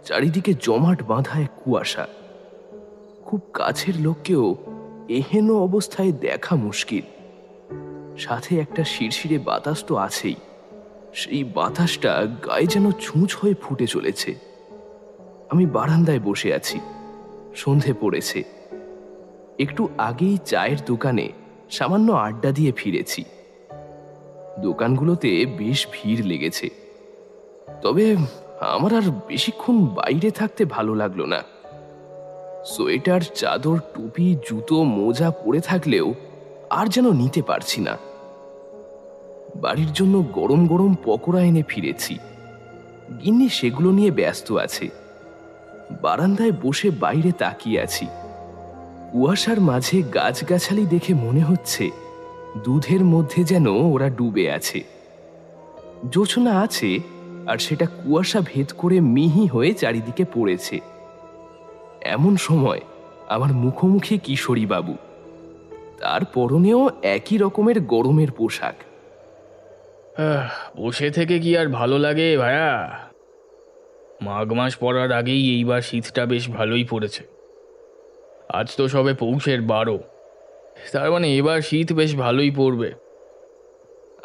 চারিদিকে জমাট বাঁধা এক কুয়াশা। খুব কাছের লোককেও এহেন অবস্থায় দেখা মুশকিল। সাথে একটা শিরশিরে বাতাস তো আছেই। সেই বাতাসটা গায়ে যেন ছুঁচ হয়ে ফুটে চলেছে। আমি বারান্দায় বসে আছি। সন্ধে পড়েছে। একটু আগেই চায়ের দোকানে সামান্য আড্ডা দিয়ে ফিরেছি। দোকানগুলোতে বেশ ভিড় লেগেছে। তবে আমার আর বেশিক্ষণ বাইরে থাকতে ভালো লাগলো না। সোয়েটার, চাদর, টুপি, জুতো, মোজা পরে থাকলেও আর যেন নিতে পারছি না। বাড়ির জন্য গরম গরম পকোড়া এনে ফিরেছি। গিন্নি সেগুলো নিয়ে ব্যস্ত আছে। বারান্দায় বসে বাইরে তাকিয়ে আছি। কুয়াশার মাঝে গাছগাছালি দেখে মনে হচ্ছে দুধের মধ্যে যেন ওরা ডুবে আছে। জোছনা আছে, আর সেটা কুয়াশা ভেদ করে মিহি হয়ে চারিদিকে পড়েছে। এমন সময় আমার মুখোমুখি কিশোরী বাবু। তার পরনেও একই রকমের গরমের পোশাক। বসে থেকে কি আর ভালো লাগে ভাইয়া? মাঘ মাস পড়ার আগেই এইবার শীতটা বেশ ভালোই পড়েছে। আজ তো সবে পৌষের 12, তার মানে এবার শীত বেশ ভালোই পড়বে।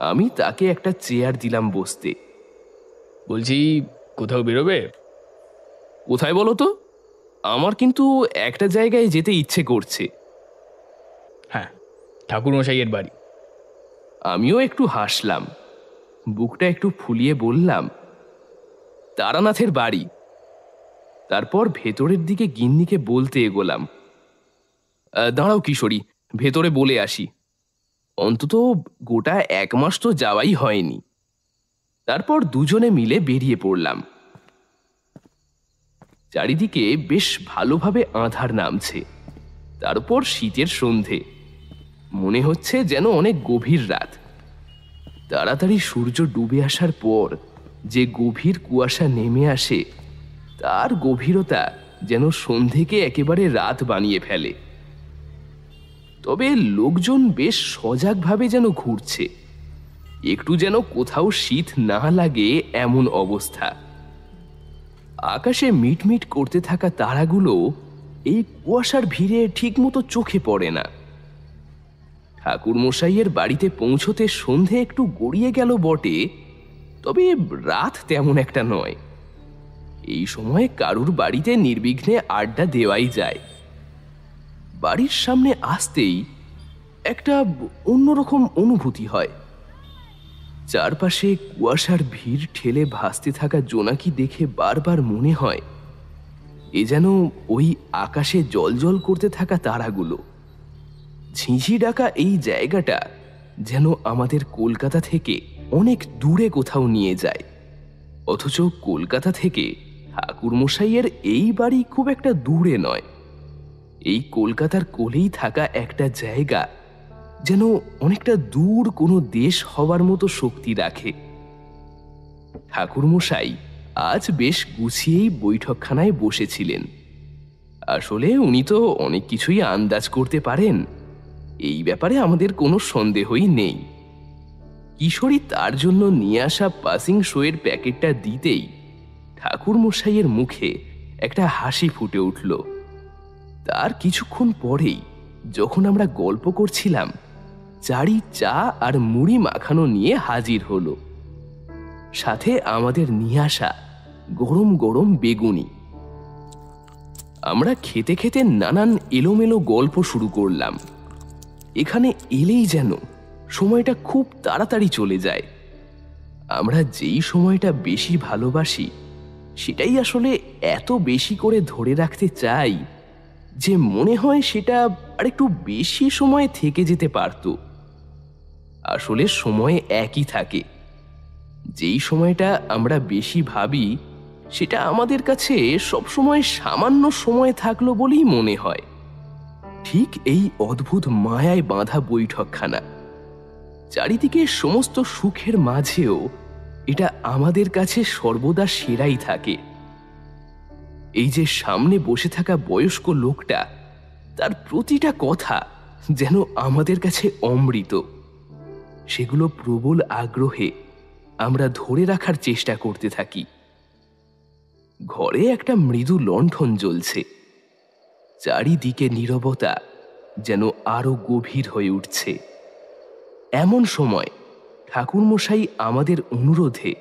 আমি তাকে একটা চেয়ার দিলাম বসতে। বলছি, কোথাও বেরোবে? কোথায় বলো তো? আমার কিন্তু একটা জায়গায় যেতে ইচ্ছে করছে। হ্যাঁ, ঠাকুরমশাইয়ের বাড়ি। আমিও একটু হাসলাম। বুকটা একটু ফুলিয়ে বললাম, তারানাথের বাড়ি। তারপর ভেতরের দিকে গিন্নিকে বলতে এগোলাম, দাঁড়াও কিশোরী, ভেতরে বলে আসি। অন্তত গোটা 1 মাস তো যাওয়াই হয়নি। তারপর দুজনে মিলে বেরিয়ে পড়লাম। চারিদিকে বেশ ভালোভাবে আঁধার নামছে। তার উপর শীতের সন্ধে। মনে হচ্ছে যেন অনেক গভীর রাত। তাড়াতাড়ি সূর্য ডুবে আসার পর যে গভীর কুয়াশা নেমে আসে, তার গভীরতা যেন সন্ধেকে একেবারে রাত বানিয়ে ফেলে। তবে লোকজন বেশ সজাগভাবে যেন ঘুরছে। একটু যেন কোথাও শীত না লাগে এমন অবস্থা। আকাশে মিটমিট করতে থাকা তারাগুলো এই কুয়াশার ভিড়ে ঠিকমতো চোখে পড়ে না। ঠাকুরমশাইয়ের বাড়িতে পৌঁছতে সন্ধে একটু গড়িয়ে গেল বটে, তবে রাত তেমন একটা নয়। এই সময় কারুর বাড়িতে নির্বিঘ্নে আড্ডা দেওয়াই যায়। বাড়ির সামনে আসতেই একটা অন্যরকম অনুভূতি হয়। চারপাশে কুয়াশার ভিড় ঠেলে ভাসতে থাকা জোনাকি দেখে বারবার মনে হয় এ যেন ওই আকাশে জ্বলজ্বল করতে থাকা তারাগুলো। ঝিঁঝি ডাকা এই জায়গাটা যেন আমাদের কলকাতা থেকে অনেক দূরে কোথাও নিয়ে যায়। অথচ কলকাতা থেকে ঠাকুরমশাইয়ের এই বাড়ি খুব একটা দূরে নয়। এই কলকাতার কোলেই থাকা একটা জায়গা যেন অনেকটা দূর কোনো দেশ হবার মতো শক্তি রাখে। ঠাকুরমশাই আজ বেশ গুছিয়েই বৈঠকখানায় বসেছিলেন। আসলে উনি তো অনেক কিছুই আন্দাজ করতে পারেন, এই ব্যাপারে আমাদের কোনো সন্দেহই নেই। কিশোরী তার জন্য নিয়ে আসা পাসিং শোয়ের প্যাকেটটা দিতেই ঠাকুরমশাইয়ের মুখে একটা হাসি ফুটে উঠল। তার কিছুক্ষণ পরেই যখন আমরা গল্প করছিলাম, চারি চা আর মুড়ি মাখানো নিয়ে হাজির হলো। সাথে আমাদের নিয়ে আসা গরম গরম বেগুনি। আমরা খেতে খেতে নানান এলোমেলো গল্প শুরু করলাম। এখানে এলেই যেন সময়টা খুব তাড়াতাড়ি চলে যায়। আমরা যেই সময়টা বেশি ভালোবাসি, সেটাই আসলে এত বেশি করে ধরে রাখতে চাই যে মনে হয় সেটা আরেকটু বেশি সময় থেকে যেতে পারত। আসলে সময় একই থাকে। যেই সময়টা আমরা বেশি ভাবি, সেটা আমাদের কাছে সবসময় সামান্য সময় থাকলো বলেই মনে হয়। ঠিক এই অদ্ভুত মায়ায় বাঁধা বৈঠকখানা। চারিদিকে সমস্ত সুখের মাঝেও এটা আমাদের কাছে সর্বদা সেরাই থাকে। এই যে সামনে বসে থাকা বয়স্ক লোকটা, তার প্রতিটা কথা যেন আমাদের কাছে অমৃত। সেগুলো প্রবল আগ্রহে আমরা ধরে রাখার চেষ্টা করতে থাকি। ঘরে একটা মৃদু লণ্ঠন জ্বলছে। চারিদিকে নীরবতা যেন আরো গভীর হয়ে উঠছে। এমন সময় ঠাকুরমশাই আমাদের অনুরোধে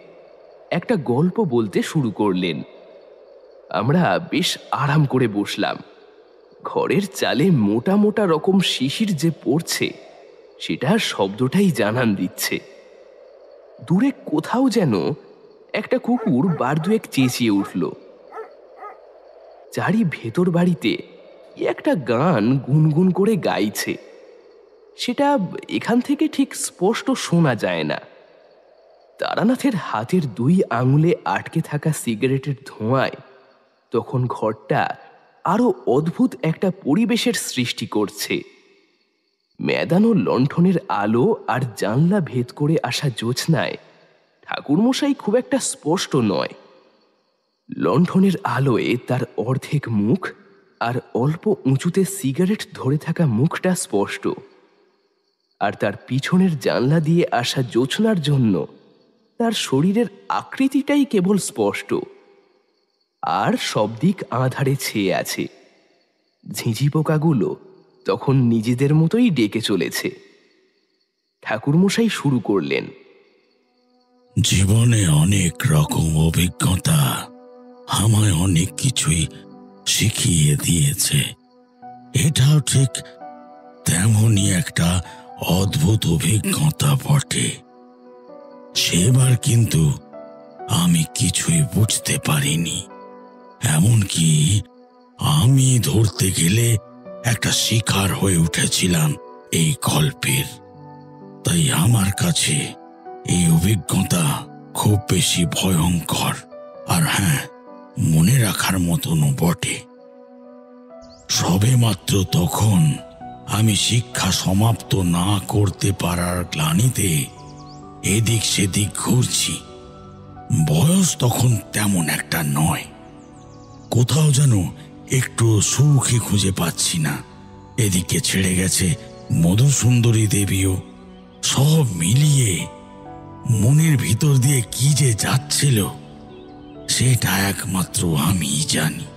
একটা গল্প বলতে শুরু করলেন। আমরা বেশ আরাম করে বসলাম। ঘরের চালে মোটা মোটা রকম শিশির যে পড়ছে সেটা শব্দটাই জানান দিচ্ছে। দূরে কোথাও যেন একটা কুকুর বার দুয়েক চেঁচিয়ে উঠল। চারি ভেতর বাড়িতে কি একটা গান গুনগুন করে গাইছে, সেটা এখান থেকে ঠিক স্পষ্ট শোনা যায় না। তারানাথের হাতের 2 আঙুলে আটকে থাকা সিগারেটের ধোঁয়ায় তখন ঘরটা আরো অদ্ভুত একটা পরিবেশের সৃষ্টি করছে। মেদানো লণ্ঠনের আলো আর জানলা ভেদ করে আসা জ্যোৎস্নায় ঠাকুরমশাই খুব একটা স্পষ্ট নয়। লণ্ঠনের আলোয় তার অর্ধেক মুখ আর অল্প উঁচুতে সিগারেট ধরে থাকা মুখটা স্পষ্ট, আর তার পিছনের জানলা দিয়ে আসা জ্যোৎস্নার জন্য তার শরীরের আকৃতিটাই কেবল স্পষ্ট। আর সব দিক আঁধারে ছেয়ে আছে। ঝিঁঝি পোকাগুলো তখন নিজেদের মতোই ডেকে চলেছে। ঠাকুরমশাই শুরু করলেন, জীবনে অনেক রকম অভিজ্ঞতা আমায় অনেক কিছুই শিখিয়ে দিয়েছে। এটাও ঠিক তেমনই একটা অদ্ভুত অভিজ্ঞতা বটে। সেবার কিন্তু আমি কিছুই বুঝতে পারিনি। এমনকি আমি ধরতে গেলে একটা শিকার হয়ে উঠেছিলাম এই গল্পের। তাই আমার কাছে এই অভিজ্ঞতা খুব বেশি ভয়ঙ্কর, আর হ্যাঁ, মনে রাখার মতনও বটে। সবেমাত্র তখন আমি শিক্ষা সমাপ্ত না করতে পারার গ্লানিতে এদিক সেদিক ঘুরছি। বয়স তখন তেমন একটা নয়। কোথাও যেন একটু সুখই খুঁজে পাচ্ছি না। এদিকে ছেড়ে গেছে মধুসুন্দরী দেবীও। সব মিলিয়ে মনের ভিতর দিয়ে কি যে যাচ্ছিল সেটা একমাত্র আমিই জানি।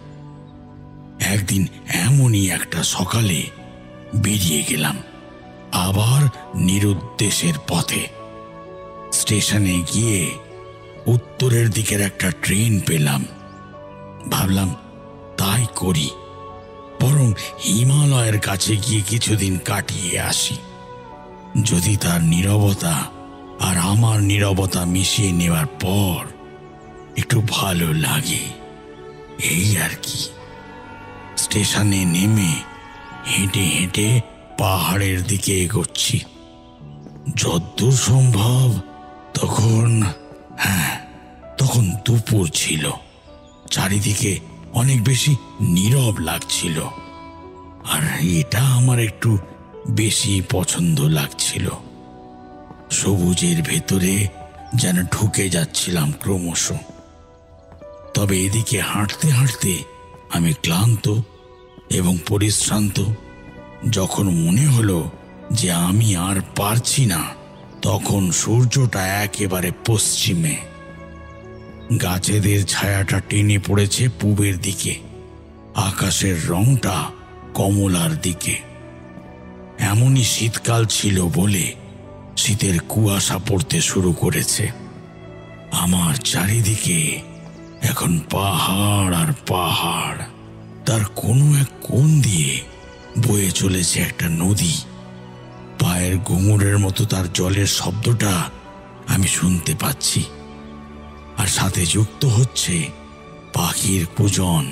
একদিন এমনই একটা সকালে বেরিয়ে গেলাম আবার নিরুদ্দেশের পথে। স্টেশনে গিয়ে উত্তরের দিকের একটা ট্রেন পেলাম। ভাবলাম তাই করি, বরং হিমালয়ের কাছে গিয়ে কিছুদিন কাটিয়ে আসি। যদি তার নীরবতা আর আমার নীরবতা মিশিয়ে নেওয়ার পর একটু ভালো লাগে, এই আর কি। স্টেশনে নেমে হেঁটে হেঁটে পাহাড়ের দিকে এগোচ্ছি। যতদূর সম্ভব তখন দুপুর ছিল। চারিদিকে অনেক বেশি নীরব লাগছিল, আর এটা আমার একটু বেশি পছন্দ লাগছিল। সবুজের ভেতরে যেন ঢুকে যাচ্ছিলাম ক্রমশ। তবে এদিকে হাঁটতে হাঁটতে আমি ক্লান্ত এবং পরিশ্রান্ত। যখন মনে হলো যে আমি আর পারছি না, তখন সূর্যটা একেবারে পশ্চিমে। গাছেদের ছায়াটা টেনে পড়েছে পূবের দিকে, আকাশের রংটা কমলার দিকে। এমনই শীতকাল ছিল বলে শীতের কুয়াশা পড়তে শুরু করেছে। আমার চারিদিকে এখন পাহাড় আর পাহাড়। তার কোনো এক কোণ দিয়ে বয়ে চলেছে একটা নদী। পায়ের ঘুঙুরের মতো তার জলের শব্দটা আমি শুনতে পাচ্ছি, আর সাথে যুক্ত হচ্ছে পাখির কুজন।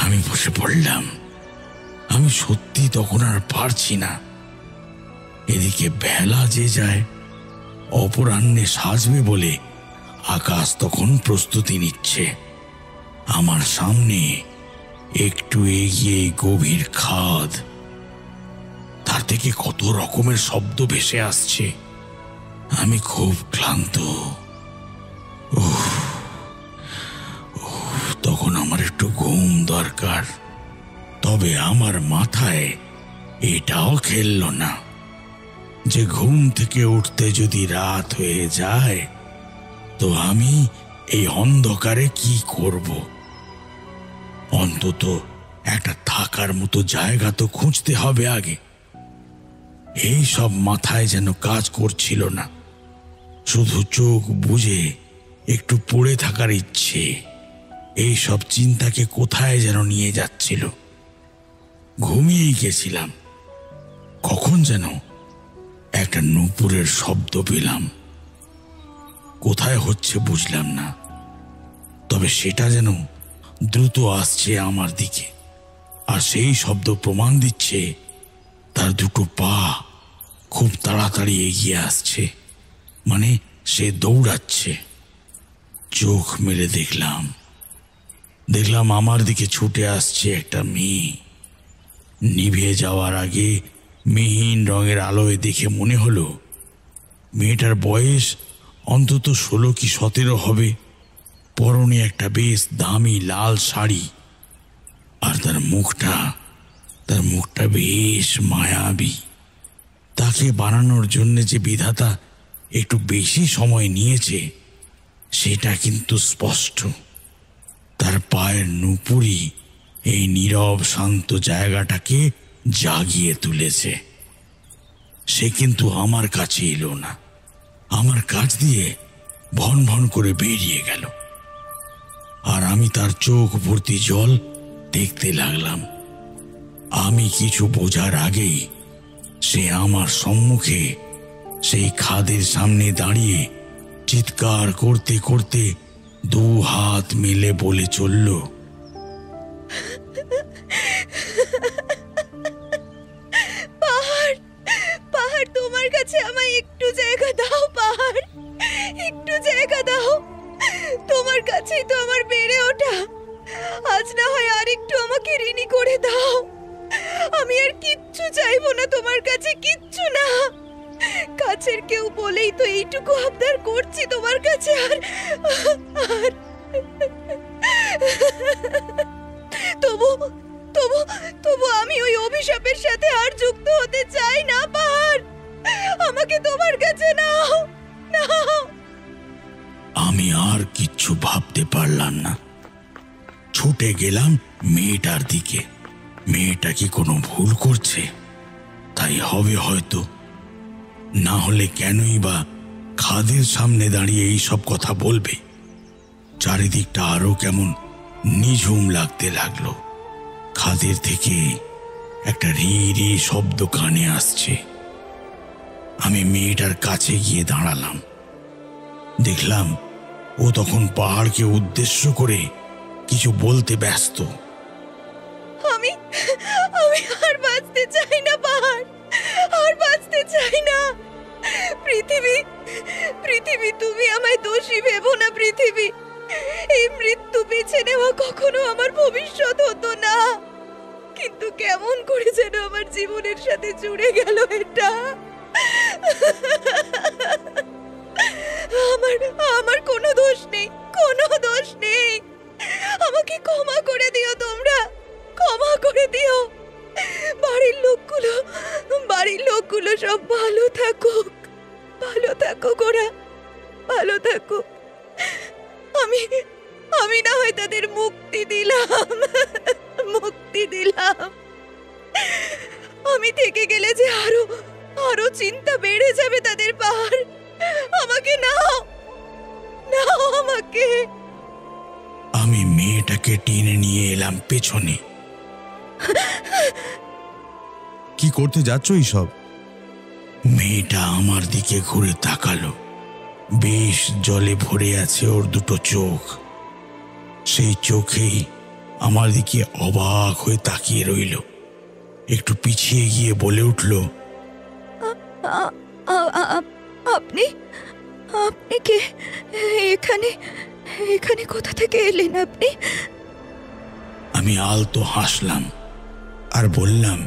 আমি বসে পড়লাম। আমি সত্যি তখন আর পারছি না। এদিকে বেলা যে যায়, অপরাহ্নে সাজবে বলে আকাশ তখন প্রস্তুতি নিচ্ছে। আমার সামনে একটু এগিয়ে গভীর খাদ, তার থেকে কত রকমের শব্দ ভেসে আসছে। আমি খুব ক্লান্ত। তখন আমার একটু ঘুম দরকার। তবে আমার মাথায় এটাও খেলল না যে ঘুম থেকে উঠতে যদি রাত হয়ে যায় তো আমি এই অন্ধকারে কি করব? অন্তত একটা থাকার মতো জায়গা তো খুঁজতে হবে আগে। এই সব মাথায় যেন কাজ করছিল না, শুধু চোখ বুজে একটু পড়ে থাকার ইচ্ছে। এই সব চিন্তাকে কোথায় যেন নিয়ে যাচ্ছিল। ঘুমিয়েই গেছিলাম, কখন যেন একটা নূপুরের শব্দ পেলাম। কোথায় হচ্ছে বুঝলাম না, তবে সেটা যেন দ্রুত আসছে আমার দিকে। আর সেই শব্দ প্রমাণ দিচ্ছে তার দুটো পা খুব তাড়াতাড়ি এগিয়ে আসছে, মানে সে দৌড়াচ্ছে। চোখ মেলে দেখলাম আমার দিকে ছুটে আসছে একটা মেয়ে। নিভে যাওয়ার আগে মিহিন রঙের আলোয় দেখে মনে হলো মেয়েটার বয়স অন্তত 16 কি 17 হবে। পরনে একটা বেশ দামি লাল শাড়ি, আর তার মুখটা বেশ মায়াবী। তাকে বানানোর জন্য যে বিধাতা একটু বেশি সময় নিয়েছে সেটা কিন্তু স্পষ্ট। তার পায়ের নুপুরই এই নীরব শান্ত জায়গাটাকে জাগিয়ে তুলেছে। সে কিন্তু আমার কাছে এলো না, আমার কাছ দিয়ে ভন ভন করে বেরিয়ে গেল। আর আমি তার চোখ ভর্তি জল দেখতে লাগলাম। আমি কিছু বোঝার আগেই সে আমার সম্মুখে সেই খাদের সামনে দাঁড়িয়ে চিৎকার করতে করতে 2 হাত মেলে বলে চলল, পাহাড়, পাহাড়, তোমার কাছে আমায় একটু জায়গা দাও। পাহাড়, একটু জায়গা দাও। তোমার কাছেই তো আমার বেড়ে ওঠা। আজ না হয় আর একটু আমাকে ঋণী করে দাও। আমি আর কিচ্ছু চাইবো না তোমার কাছে, কিচ্ছু না। কাছের কেউ বলেই তো এইটুকু আবদার করছি তোমার কাছে। আর তবু তবু তবু আমি ওই অভিশাপের সাথে আর যুক্ত হতে চাই না। পাহাড়, আমাকে তোমার কাছে নাও, নাও। আমি আর কিচ্ছু ভাবতে পারলাম না। ছুটে গেলাম মেয়েটার দিকে। মেয়েটা কি কোনো ভুল করছে? তাই হবে হয়তো, না হলে কেনই বা খাদের সামনে দাঁড়িয়ে এই সব কথা বলবে? চারিদিকটা আরো কেমন নিঝুম লাগতে লাগলো। খাদের থেকে একটা রি রি শব্দ কানে আসছে। আমি মেয়েটার কাছে গিয়ে দাঁড়ালাম। দেখলাম ও তখন পাহাড়কে উদ্দেশ্য করে কিছু বলতে ব্যস্ত। আমি আমি আর বাঁচতে চাই না পাহাড়, আর বাঁচতে চাই না। পৃথিবী, পৃথিবী, তুমি আমায় দোষী ভেবো না। পৃথিবী, এই মৃত্যু বেছে নেওয়া কখনো আমার ভবিষ্যৎ হতো না, কিন্তু কেমন করে যেন আমার জীবনের সাথে জুড়ে গেল এটা। আমার আমার কোনো দোষ নেই, কোনো দোষ নেই। আমাকে ক্ষমা করে দিও, তোমরা ক্ষমা করে দিও। বাড়ির লোকগুলো সব ভালো থাকুক, ভালো থাকুক, ওরা ভালো থাকুক। আমি না হয় তাদের মুক্তি দিলাম। আমি থেকে গেলে যে আরো চিন্তা বেড়ে যাবে তাদের। পাহাড়, আমাকে নাও, নাও আমাকে। আমি মেয়েটাকে টেনে নিয়ে এলাম পেছনে। কি করতে যাচ্ছ এইসব? মেয়েটা আমার দিকে ঘুরে তাকালো। বেশ জলে ভরে আছে ওর দুটো চোখ। সেই চোখেই আমার দিকে অবাক হয়ে তাকিয়ে রইল। একটু পিছিয়ে গিয়ে বলে উঠল, আপনি আপনি কে? এখানে এখানে কোথা থেকে এলেন আপনি? আমি আলতো হাসলাম আর বললাম,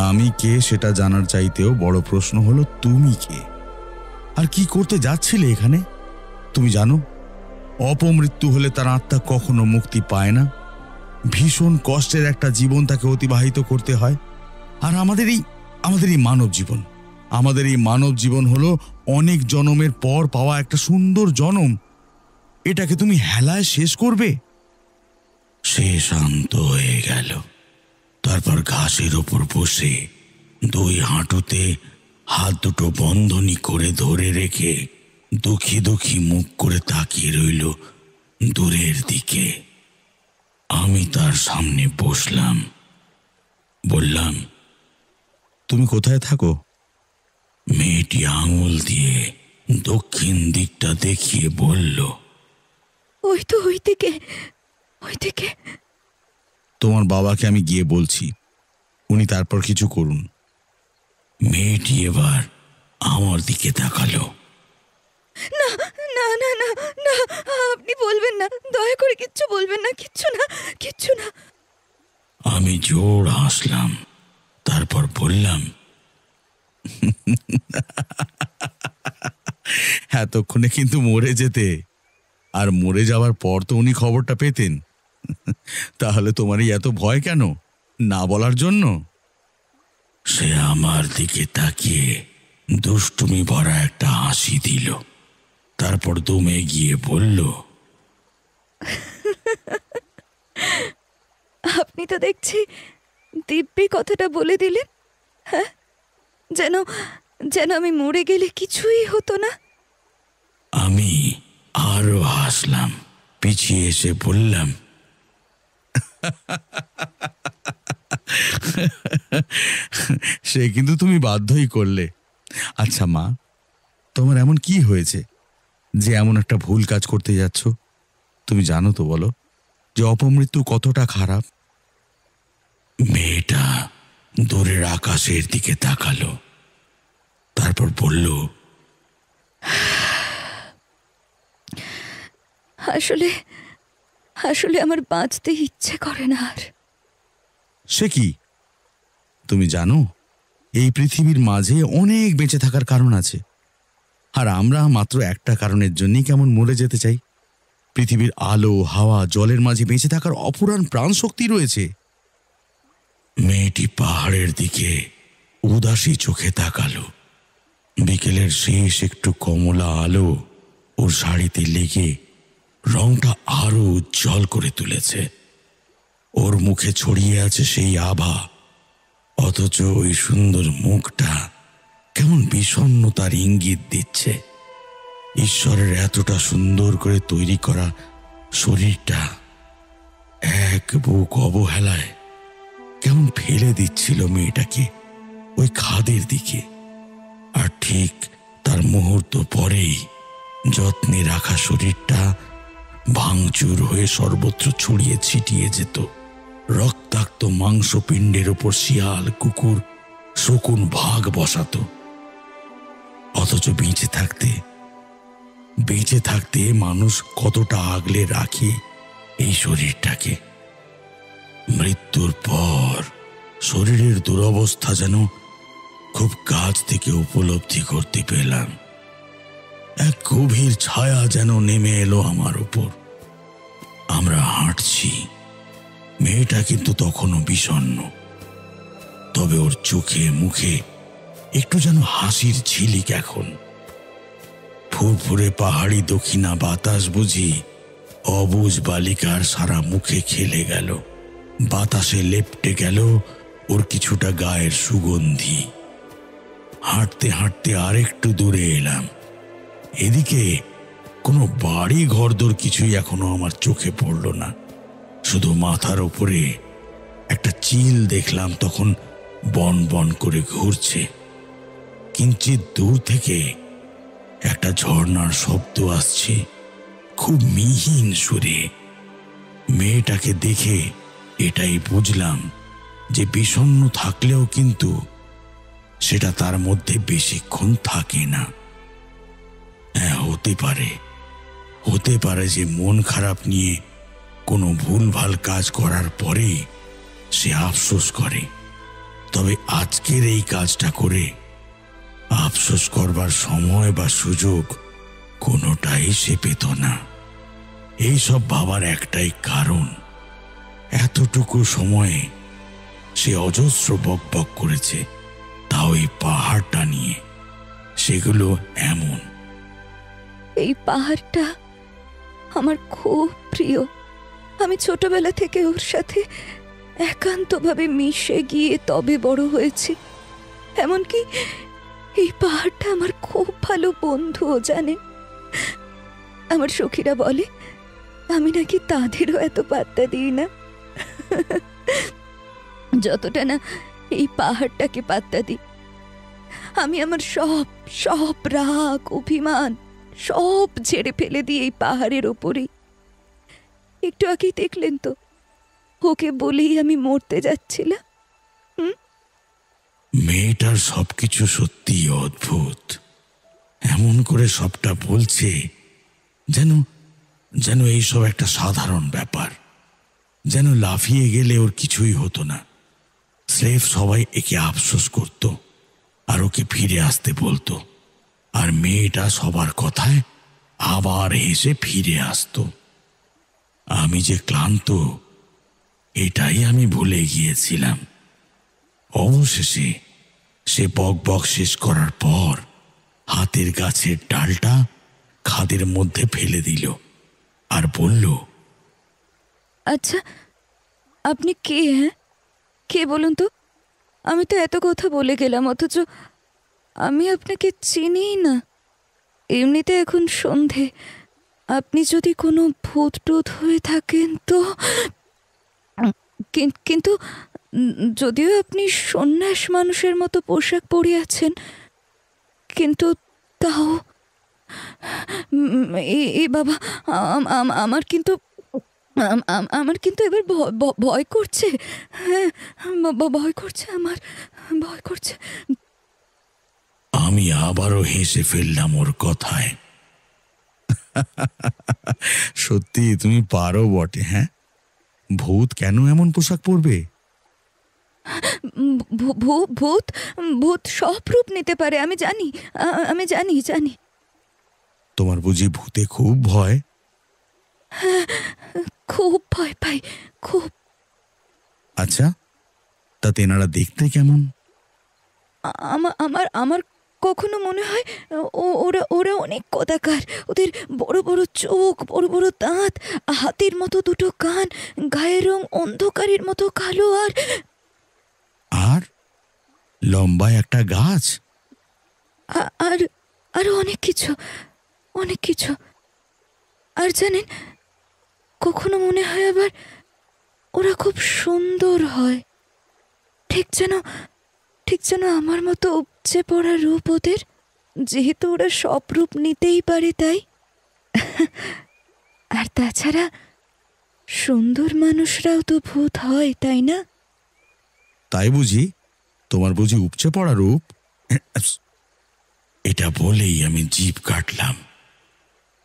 আমি কে সেটা জানার চাইতেও বড় প্রশ্ন হলো তুমি কে, আর কি করতে যাচ্ছিলে এখানে? তুমি জানো অপমৃত্যু হলে তার আত্মা কখনো মুক্তি পায় না। ভীষণ কষ্টের একটা জীবন তাকে অতিবাহিত করতে হয়। আর আমাদের এই মানব জীবন হলো অনেক জনমের পর পাওয়া একটা সুন্দর জনম। এটাকে তুমি হেলায় শেষ করবে? সে শান্ত হয়ে গেল। তারপর ঘাসের ওপর বসে দুই হাঁটুতে হাত দুটো বন্ধনী করে ধরে রেখে দুঃখী দুঃখী মুখ করে তাকিয়ে রইল দূরের দিকে। আমি তার সামনে বসলাম, বললাম, তুমি কোথায় থাকো? মেয়েটি আঙুল দিয়ে দক্ষিণ দিকটা দেখিয়ে বলল, ওই তো ওইদিকে, ওইদিকে। তোমার বাবাকে আমি গিয়ে বলছি, উনি তারপর কিছু করুন। মেয়েটি এবার আমার দিকে তাকালো। না না না না না, আপনি বলবেন না, দয়া করে কিচ্ছু বলবেন না, কিচ্ছু না, কিচ্ছু না। আমি জোর হাসলাম, তারপর বললাম, এতক্ষণে কিন্তু মরে যেতে, আর মরে যাওয়ার পর তো উনি খবরটা পেতেন। তাহলে তোমারই এত ভয় কেন, না বলার জন্য? সে আমার দিকে তাকিয়ে দুষ্টুমি ভরা একটা হাসি দিল, তারপর দমে গিয়ে বলল, আপনি তো দেখছি দিব্যি কথাটা বলে দিলেন। হ্যাঁ, যেন যেন আমি মরে গেলে কিছুই হতো না। আমি আরো হাসলাম, পিছিয়ে এসে বললাম, সে কিন্তু তুমি বাধ্যই করলে। আচ্ছা মা, তোমার এমন কি হয়েছে যে এমন একটা ভুল কাজ করতে যাচ্ছ? তুমি জানো তো, বলো, যে অপমৃত্যু কতটা খারাপ? মেয়েটা দূরের আকাশের দিকে তাকালো, তারপর বলল, আসলে আসলে আমার বাঁচতে ইচ্ছে করে না আর। সে কি? তুমি জানো, এই পৃথিবীর মাঝে অনেক বেঁচে থাকার কারণ আছে, আর আমরা মাত্র একটা কারণের জন্যই কেমন মরে যেতে চাই। পৃথিবীর আলো, হাওয়া, জলের মাঝে বেঁচে থাকার অপুরাণ প্রাণ শক্তি রয়েছে। মেয়েটি পাহাড়ের দিকে উদাসী চোখে তাকালো। বিকেলের শেষ একটু কমলা আলো ওর শাড়িতে লেগে রংটা আরো উজ্জ্বল করে তুলেছে। ওর মুখে ছড়িয়ে আছে সেই আভা, অথচ ওই সুন্দর মুখটা কেমন বিষণ্ণতার ইঙ্গিত দিচ্ছে। ঈশ্বরের এতটা সুন্দর করে তৈরি করা শরীরটা এক বুক অবহেলায় কেমন ফেলে দিচ্ছিল মেয়েটাকে ওই খাদের দিকে। আর ঠিক তার মুহূর্ত পরেই যত্নে রাখা শরীরটা ভাঙচুর হয়ে সর্বত্র ছড়িয়ে ছিটিয়ে যেত। রক্তাক্ত মাংসপিণ্ডের ওপর শিয়াল, কুকুর, শকুন ভাগ বসাতো। অথচ বেঁচে থাকতে মানুষ কতটা আগলে রাখে এই শরীরটাকে। মৃত্যুর পর শরীরের দুরবস্থা যেন খুব কাছ থেকে উপলব্ধি করতে পেলাম। এক গভীর ছায়া যেন নেমে এলো আমার উপর। আমরা হাঁটছি, মেয়েটা কিন্তু তখনও বিষণ্ণ, তবে ওর চোখে মুখে একটু যেন হাসির ঝিলিক এখন। ফুরফুরে পাহাড়ি দক্ষিণা বাতাস বুঝি অবুঝ বালিকার সারা মুখে খেলে গেল। বাতাসে লেপ্টে গেল ওর কিছুটা গায়ের সুগন্ধি। হাঁটতে হাঁটতে আরেকটু দূরে এলাম। এদিকে কোনো বাড়ি ঘরদোর কিছুই এখনো আমার চোখে পড়ল না, শুধু মাথার উপরে একটা চিল দেখলাম তখন বন বন করে ঘুরছে। কিঞ্চিত দূর থেকে একটা ঝর্ণার শব্দ আসছে, খুব মিহিন সুরে। মেয়েটাকে দেখে এটাই বুঝলাম যে বিষণ্ণ থাকলেও কিন্তু সেটা তার মধ্যে বেশিক্ষণ থাকে না। হ্যাঁ, হতে পারে যে মন খারাপ নিয়ে কোনো ভুলভাল কাজ করার পরে সে আফসোস করে, তবে আজকের এই কাজটা করে আফসোস করবার সময় বা সুযোগ কোনোটাই সে পেত না। এইসব ভাবার একটাই কারণ, এতটুকু সময়ে সে অজস্র বকবক করেছে, তাও এই পাহাড়টা নিয়ে। সেগুলো এমন, এই পাহাড়টা আমার খুব প্রিয়। আমি ছোটবেলা থেকে ওর সাথে একান্তভাবে মিশে গিয়ে তবে বড় হয়েছি। এমনকি এই পাহাড়টা আমার খুব ভালো বন্ধুও জানে। আমার সখীরা বলে আমি নাকি তাদেরও এত পাত্তা দিই না, যতটা না এই পাহাড়টাকে পাত্তা দিই। আমি আমার সব সব রাগ অভিমান সব ঝেড়ে ফেলে দিই এই পাহাড়ের ওপরেই। একটু আগেই দেখলেন তো, ওকে বলেই আমি মরতে যাচ্ছিলাম। মেয়েটার সবকিছু সত্যি অদ্ভুত। এমন করে সবটা বলছে যেন যেন এইসব একটা সাধারণ ব্যাপার, যেন লাফিয়ে গেলে ওর কিছুই হতো না। স্রেফ সবাই একে আফসোস করত আর ওকে ফিরে আসতে বলতো, আর মেয়েটা সবার কথায় আবার হেসে ফিরে আসতো। আমি যে ক্লান্ত এটাই আমি ভুলে গিয়েছিলাম। অবশেষে সে বক বক শেষ করার পর হাতের গাছের ডালটা খাদের মধ্যে ফেলে দিল আর বলল, আচ্ছা, আপনি কে? হ্যাঁ, কে বলুন তো? আমি তো এত কথা বলে গেলাম, অথচ আমি আপনাকে চিনি না। এমনিতে এখন সন্ধে, আপনি যদি কোনো ভূত টুত হয়ে থাকেন তো। কিন্তু যদিও আপনি সন্ন্যাস মানুষের মতো পোশাক পরে আছেন, কিন্তু তাও এ বাবা, আমার কিন্তু আমার কিন্তু এবার ভয় করছে। হ্যাঁ, ভয় করছে, আমার ভয় করছে। আমি আবারও হেসে ফেললাম ওর কথায়। সত্যি তুমি পারো বটে। হ্যাঁ, ভূত কেন এমন পোশাক পরবে? ভূত ভূত সব রূপ নিতে পারে, আমি জানি, আমি জানি জানি। তোমার বুঝি ভূতে খুব ভয়? খুব ভয় পাই, খুব। আচ্ছা, তা তেনারা দেখতে কেমন? আমার আমার কখনো মনে হয় ওরা ওরা অনেক কদাকার। ওদের বড় বড় চোখ, বড় বড় দাঁত, হাতির মতো দুটো কান, গায়ের রং অন্ধকারের মতো কালো, আর লম্বা একটা গাছ। আর আরো অনেক কিছু, অনেক কিছু। আর জানেন, কখনো মনে হয় আবার ওরা খুব সুন্দর হয়, ঠিক যেন আমার মতো উপচে পড়া রূপ ওদের, যেহেতু ওরা সব রূপ নিতেই পারে তাই। আর তাছাড়া সুন্দর মানুষরাও তো ভূত হয়, তাই না? তাই বুঝি? তোমার বুঝি উপচে পড়া রূপ? এটা বলেই আমি জিভ কাটলাম।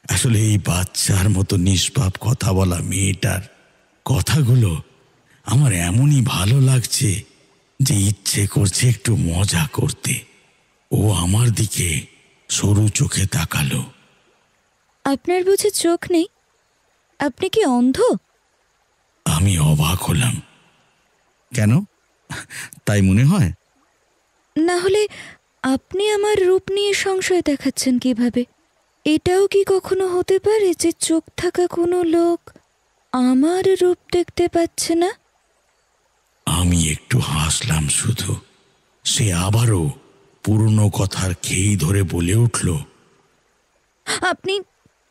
আসলে এই বাচ্চার মতো নিষ্পাপ কথা বলা মেয়েটার কথাগুলো আমার এমনই ভালো লাগছে যে ইচ্ছে করছে একটু মজা করতে। ও আমার দিকে সরু চোখে তাকালো। আপনার বুঝি চোখ নেই? আপনি কি অন্ধ? আমি অবাক হলাম। কেন, তাই মনে হয়? না হলে আপনি আমার রূপ নিয়ে সংশয় দেখাচ্ছেন কিভাবে? এটাও কি কখনো হতে পারে যে চোখ থাকা কোনো লোক আমার রূপ দেখতে পাচ্ছে না? আমি একটু হাসলাম শুধু। সে আবারও পুরনো কথার খেই ধরে বলে উঠল, আপনি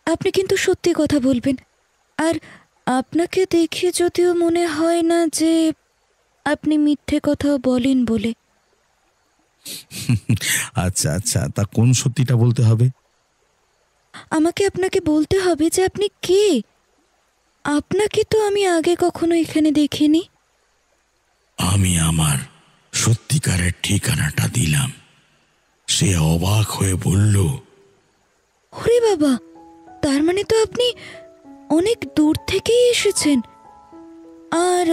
আপনি কিন্তু সত্যি কথা বলবেন। আর আপনাকে দেখে যদিও মনে হয় না যে আপনি মিথ্যে কথাও বলেন বলে। আচ্ছা আচ্ছা, তা কোন সত্যিটা বলতে হবে? আমাকে আপনাকে বলতে হবে যে আপনি কে। আপনাকে তো আমি আগে কখনো এখানে দেখিনি। আমি আমার সত্যিকারের ঠিকানাটা দিলাম। সে অবাক হয়ে বলল, ওরে বাবা, তার মানে তো আপনি অনেক দূর থেকেই এসেছেন। আর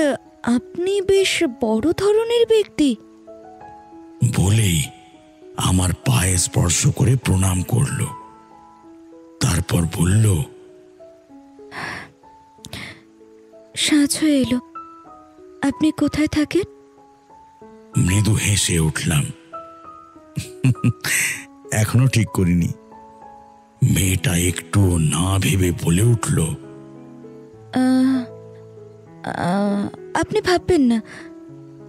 আপনি বেশ বড় ধরনের ব্যক্তি। বলেই আমার পায়ে স্পর্শ করে প্রণাম করল। তারপর বলল, সাঁঝ হয়ে এলো। আপনি কোথায় থাকেন? মৃদু হেসে উঠলাম। এখনো ঠিক করিনি। মেয়েটা একটু না ভেবে বলে উঠল, আহ, আপনি ভাববেন না,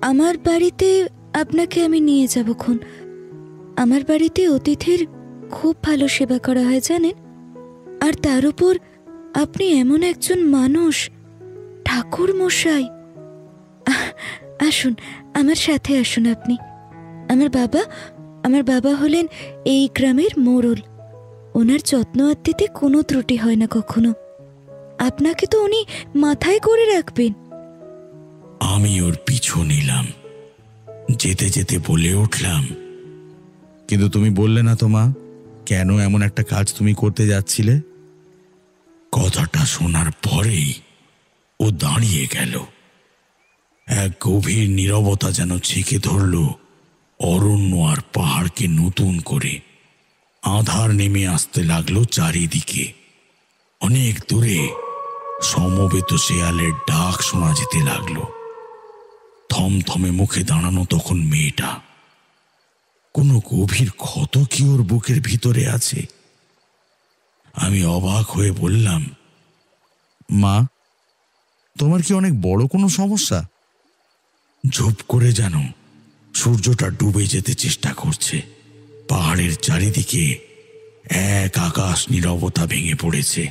আমার বাড়িতে আপনাকে আমি নিয়ে যাবক্ষণ। আমার বাড়িতে অতিথির খুব ভালো সেবা করা হয় জানেন। আর তার উপর আপনি এমন একজন মানুষ, ঠাকুর মশাই। আসুন, আমার সাথে আসুন আপনি। আমার বাবা হলেন এই গ্রামের মোড়ল। ওনার যত্ন আত্তিতে কোনো ত্রুটি হয় না কখনো। আপনাকে তো উনি মাথায় করে রাখবেন। আমি ওর পিছু নিলাম। যেতে যেতে বলে উঠলাম, কিন্তু তুমি বললে না তো মা, কেন এমন একটা কাজ তুমি করতে যাচ্ছিলে? কথাটা শোনার পরেই ও দাঁড়িয়ে গেল। এক গভীর নীরবতা যেন ছেকে ধরল অরণ্য আর পাহাড়কে নতুন করে। আঁধার নেমে আসতে লাগলো চারিদিকে। অনেক দূরে সমবেত শেয়ালের ডাক শোনা যেতে লাগলো। থমথমে মুখে দাঁড়ানো তখন মেয়েটা। কোনো গভীর ক্ষত কি ওর বুকের ভিতরে আছে? আমি অবাক হয়ে বললাম, মা, তোমার কি অনেক বড় কোনো সমস্যা? ঝুপ করে যেন সূর্যটা ডুবে যেতে চেষ্টা করছে। পাহাড়ের চারিদিকে এক আকাশ নীরবতা ভেঙে পড়েছে।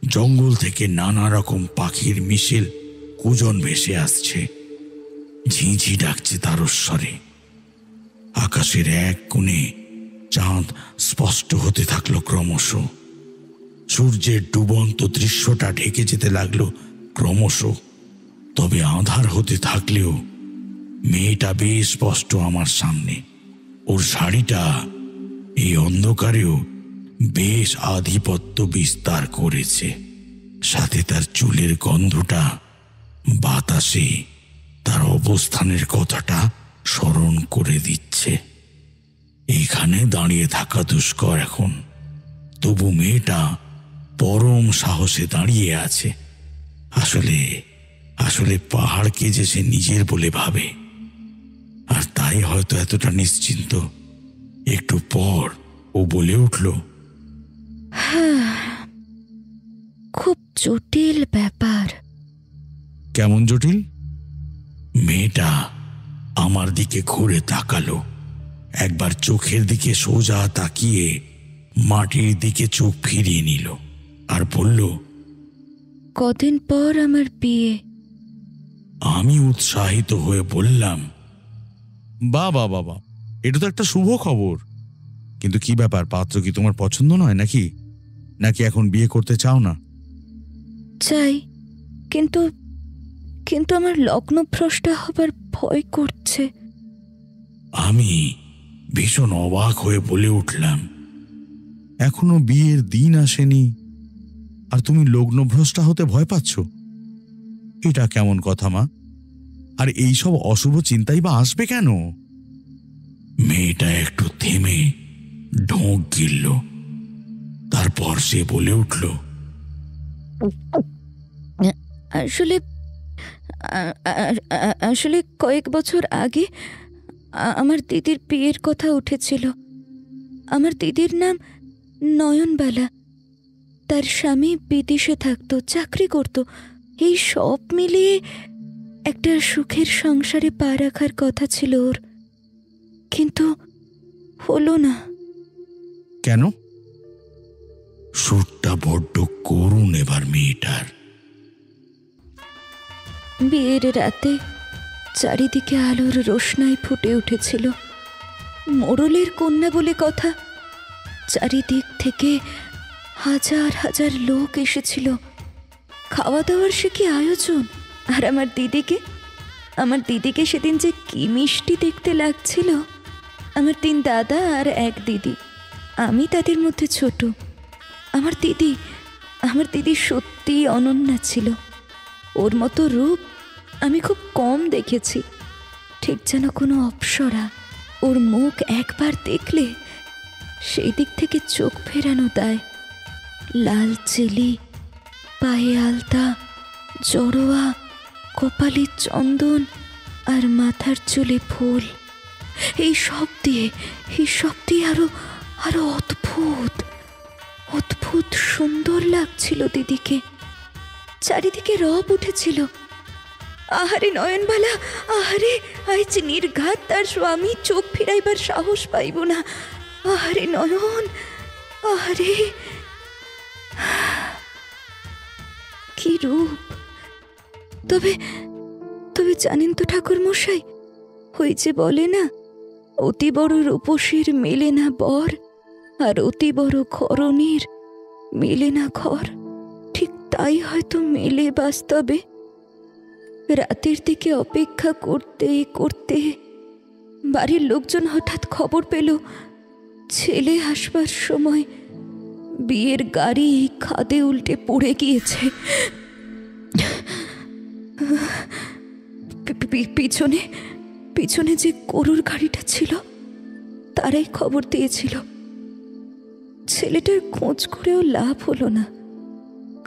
জঙ্গল থেকে নানা রকম পাখির মিছিল কুজন ভেসে আসছে। ঝিঁঝি ডাকছে তারস্বরে। আকাশের এক কোণে চাঁদ স্পষ্ট হতে থাকলো ক্রমশ। সূর্যের ডুবন্ত দৃশ্যটা ঢেকে যেতে লাগলো ক্রমশ। তবে আঁধার হতে থাকলেও মেয়েটা বেশ স্পষ্ট আমার সামনে। ওর শাড়িটা এই অন্ধকারেও বেশ আধিপত্য বিস্তার করেছে। সাথে তার চুলের গন্ধটা বাতাসে তার অবস্থানের কথাটা স্মরণ করে দিচ্ছে। এখানে দাঁড়িয়ে থাকা দুষ্কর এখন, তবু মেয়েটা পরম সাহসে দাঁড়িয়ে আছে। আসলে আসলে পাহাড়কে যে সে নিজের বলে ভাবে, আর তাই হয়তো এতটা নিশ্চিন্ত। একটু পর ও বলে উঠল, খুব জটিল ব্যাপার। কেমন জটিল? মেয়েটা আমার দিকে ঘুরে তাকালো। একবার চোখের দিকে সোজা তাকিয়ে মাটির দিকে চোখ ফিরিয়ে নিল আর বলল, কদিন পর আমার বিয়ে। আমি উৎসাহিত হয়ে বললাম, বাবা বাবা, এটা তো একটা শুভ খবর। কিন্তু কি ব্যাপার, পাত্র কি তোমার পছন্দ নয় নাকি? নাকি এখন বিয়ে করতে চাও না? চাই, কিন্তু কিন্তু আমার লগ্নভ্রষ্টা হবার ভয় করছে। আমি ভীষণ অবাক হয়ে বলে উঠলাম, এখনো বিয়ের দিন আসেনি আর তুমি লগ্নভ্রষ্টা হতে ভয় পাচ্ছ? এটা কেমন কথা মা? আর এইসব অশুভ চিন্তাই বা আসবে কেন? মেয়েটা একটু থেমে ঢোক গিলল। তারপর সে বলে উঠল, আসলে আসলে কয়েক বছর আগে আমার দিদির বিয়ের কথা উঠেছিল। আমার দিদির নাম নয়নবালা। তার স্বামী বিদেশে থাকতো, চাকরি করত। এই সব মিলিয়ে একটা সুখের সংসারে পা রাখার কথা ছিল ওর, কিন্তু হলো না। কেন? সুরটা বড্ড করুণ এবার মেয়েটার। বিয়ের রাতে চারিদিকে আলোর রোশনাই ফুটে উঠেছিল। মোড়লের কন্যা বলে কথা। চারিদিক থেকে হাজার হাজার লোক এসেছিল। খাওয়া দাওয়ার সে কি আয়োজন! আর আমার দিদিকে সেদিন যে কি মিষ্টি দেখতে লাগছিল। আমার 3 দাদা আর 1 দিদি, আমি তাদের মধ্যে ছোট। আমার দিদি সত্যি অনন্যা ছিল। ওর মতো রূপ আমি খুব কম দেখেছি। ঠিক যেন কোনো অপ্সরা। ওর মুখ একবার দেখলে সেই দিক থেকে চোখ ফেরানো দায়। লাল চেলি, পায়ে আলতা, জড়োয়া, কপালে চন্দন আর মাথার চুলে ফুল। এই সব দিয়ে আরো অদ্ভুত। সুন্দর লাগছিল দিদিকে, চারিদিকে রব উঠেছিল। আহারে নয়নবালা, আহারে আজ নির্ঘাত তার স্বামী চোখ ফিরাইবার সাহস পাইব না। আহারে নয়ন, আহারে কি রূপ! তবে তবে জানেন তো ঠাকুর মশাই, ওই যে বলে না, অতি বড় রূপসীর মেলে না বর, আর অতি বড় ঘরণীর মেলে না ঘর। ঠিক তাই হয়তো মেলে বাস্তবে। রাতের দিকে অপেক্ষা করতে করতে বাড়ির লোকজন হঠাৎ খবর পেল ছেলে আসবার সময় বিয়ের গাড়ি খাদে উল্টে পড়ে গিয়েছে। পিছনে পিছনে যে গরুর গাড়িটা ছিল তারাই খবর দিয়েছিল। ছেলেটার খোঁজ করেও লাভ হলো না।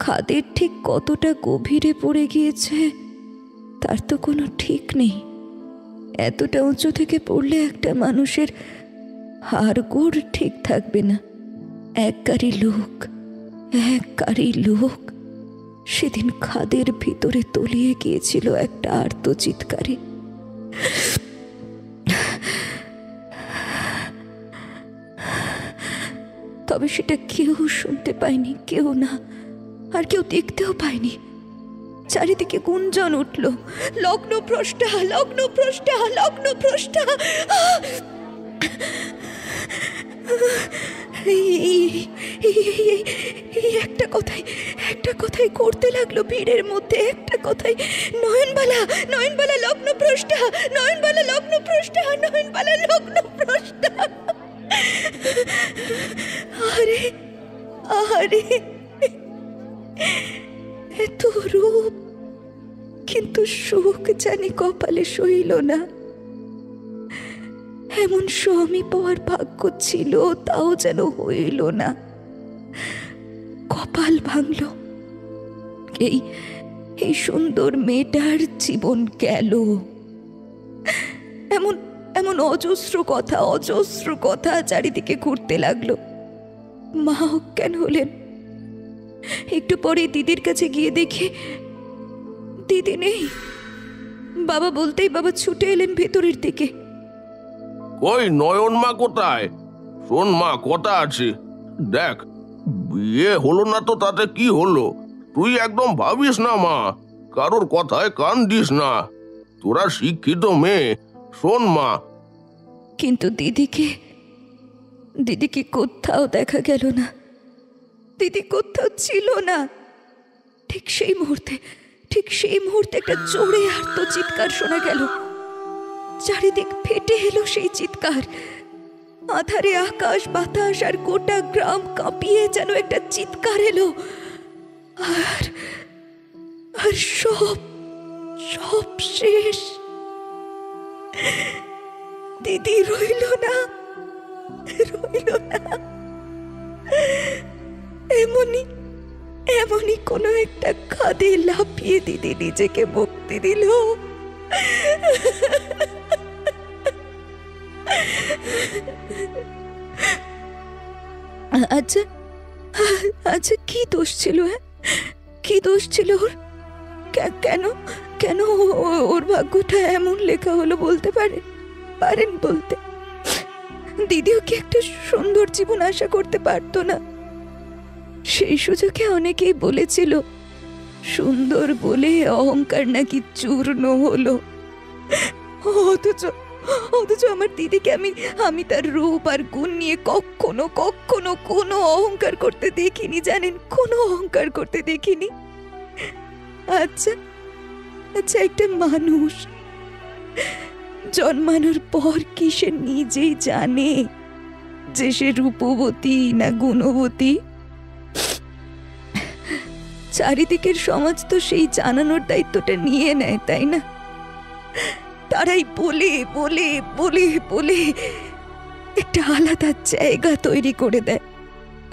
খাদের ঠিক কতটা গভীরে পড়ে গিয়েছে তার তো কোনো ঠিক নেই। এতটা উঁচু থেকে পড়লে একটা মানুষের হাড়গোড় ঠিক থাকবে না। এক গাড়ি লোক সেদিন খাদের ভিতরে তলিয়ে গিয়েছিল একটা আর্তচিৎকারে। তবে সেটা কেউ শুনতে পায়নি, কেউ না, আর কেউ দেখতেও পায়নি। চারিদিকে গুঞ্জন উঠল, লগ্নভ্রষ্টা, লগ্নভ্রষ্টা, লগ্নভ্রষ্টা। একটা কথাই করতে লাগলো ভিড়ের মধ্যে, একটা কথাই, নয়নবালা, নয়নবালা লগ্নভ্রষ্টা, নয়নবালা লগ্নভ্রষ্টা, নয়নবালা লগ্নভ্রষ্টা। আরে আরে এত রূপ, কিন্তু সুখ জানি কপালে সইল না। এমন স্বামী পাওয়ার ভাগ্য ছিল, তাও যেন হইল না। কপাল ভাঙল। এই সুন্দর মেয়েটার জীবন গেল। এমন এমন অজস্র কথা চারিদিকে ঘুরতে লাগলো। মা অজ্ঞান হলেন। একটু পরে দিদির কাছে গিয়ে দেখে দিদি নেই। বাবা বলতেই বাবা ছুটে এলেন ভেতরের দিকে। ওই নয়ন মা কোথায়? শোন মা, কথা আছে। দেখ, বিয়ে হলো না তো তাতে কি হলো? তুই একদম ভাবিস না মা, কারোর কথায় কান দিস না। তোরা শিক্ষিত মেয়ে, শোন মা। কিন্তু দিদিকে কোথাও দেখা গেল না। দিদি কোথাও ছিল না। ঠিক সেই মুহূর্তে একটা জোরে আর্তচিৎকার শোনা গেল। চারিদিক ফেটে এলো সেই চিৎকার। আধারে আকাশ বাতাস আর গোটা গ্রাম কাঁপিয়ে যেন একটা চিৎকার এলো। আর সব শেষ। দিদি রইল না। এমনই কোনো একটা খাদে লাফিয়ে দিদি নিজেকে মুক্তি দিল। আচ্ছা আচ্ছা, কি দোষ ছিল? কি দোষ ছিল ওর? কেন ওর ভাগ্যটা এমন লেখা হলো বলতে পারেন বলতে? দিদিও কি একটা সুন্দর জীবন আশা করতে পারতো না? সেই সুযোগে অনেকেই বলেছিল সুন্দর বলে অহংকার নাকি চূর্ণ হলো। অথচ আমার দিদিকে আমি তার রূপ আর গুণ নিয়ে কখনো কোনো অহংকার করতে দেখিনি, জানেন? কোনো অহংকার করতে দেখিনি। আচ্ছা, একটা মানুষ জন্মানোর পর কি সে নিজেই জানে যে সে রূপবতী না গুণবতী? চারিদিকের সমাজ তো সেই জানানোর দায়িত্বটা নিয়ে নেয়, তাই না? তারাই বলে বলে বলে বলে একটা আলাদা জায়গা তৈরি করে দেয়,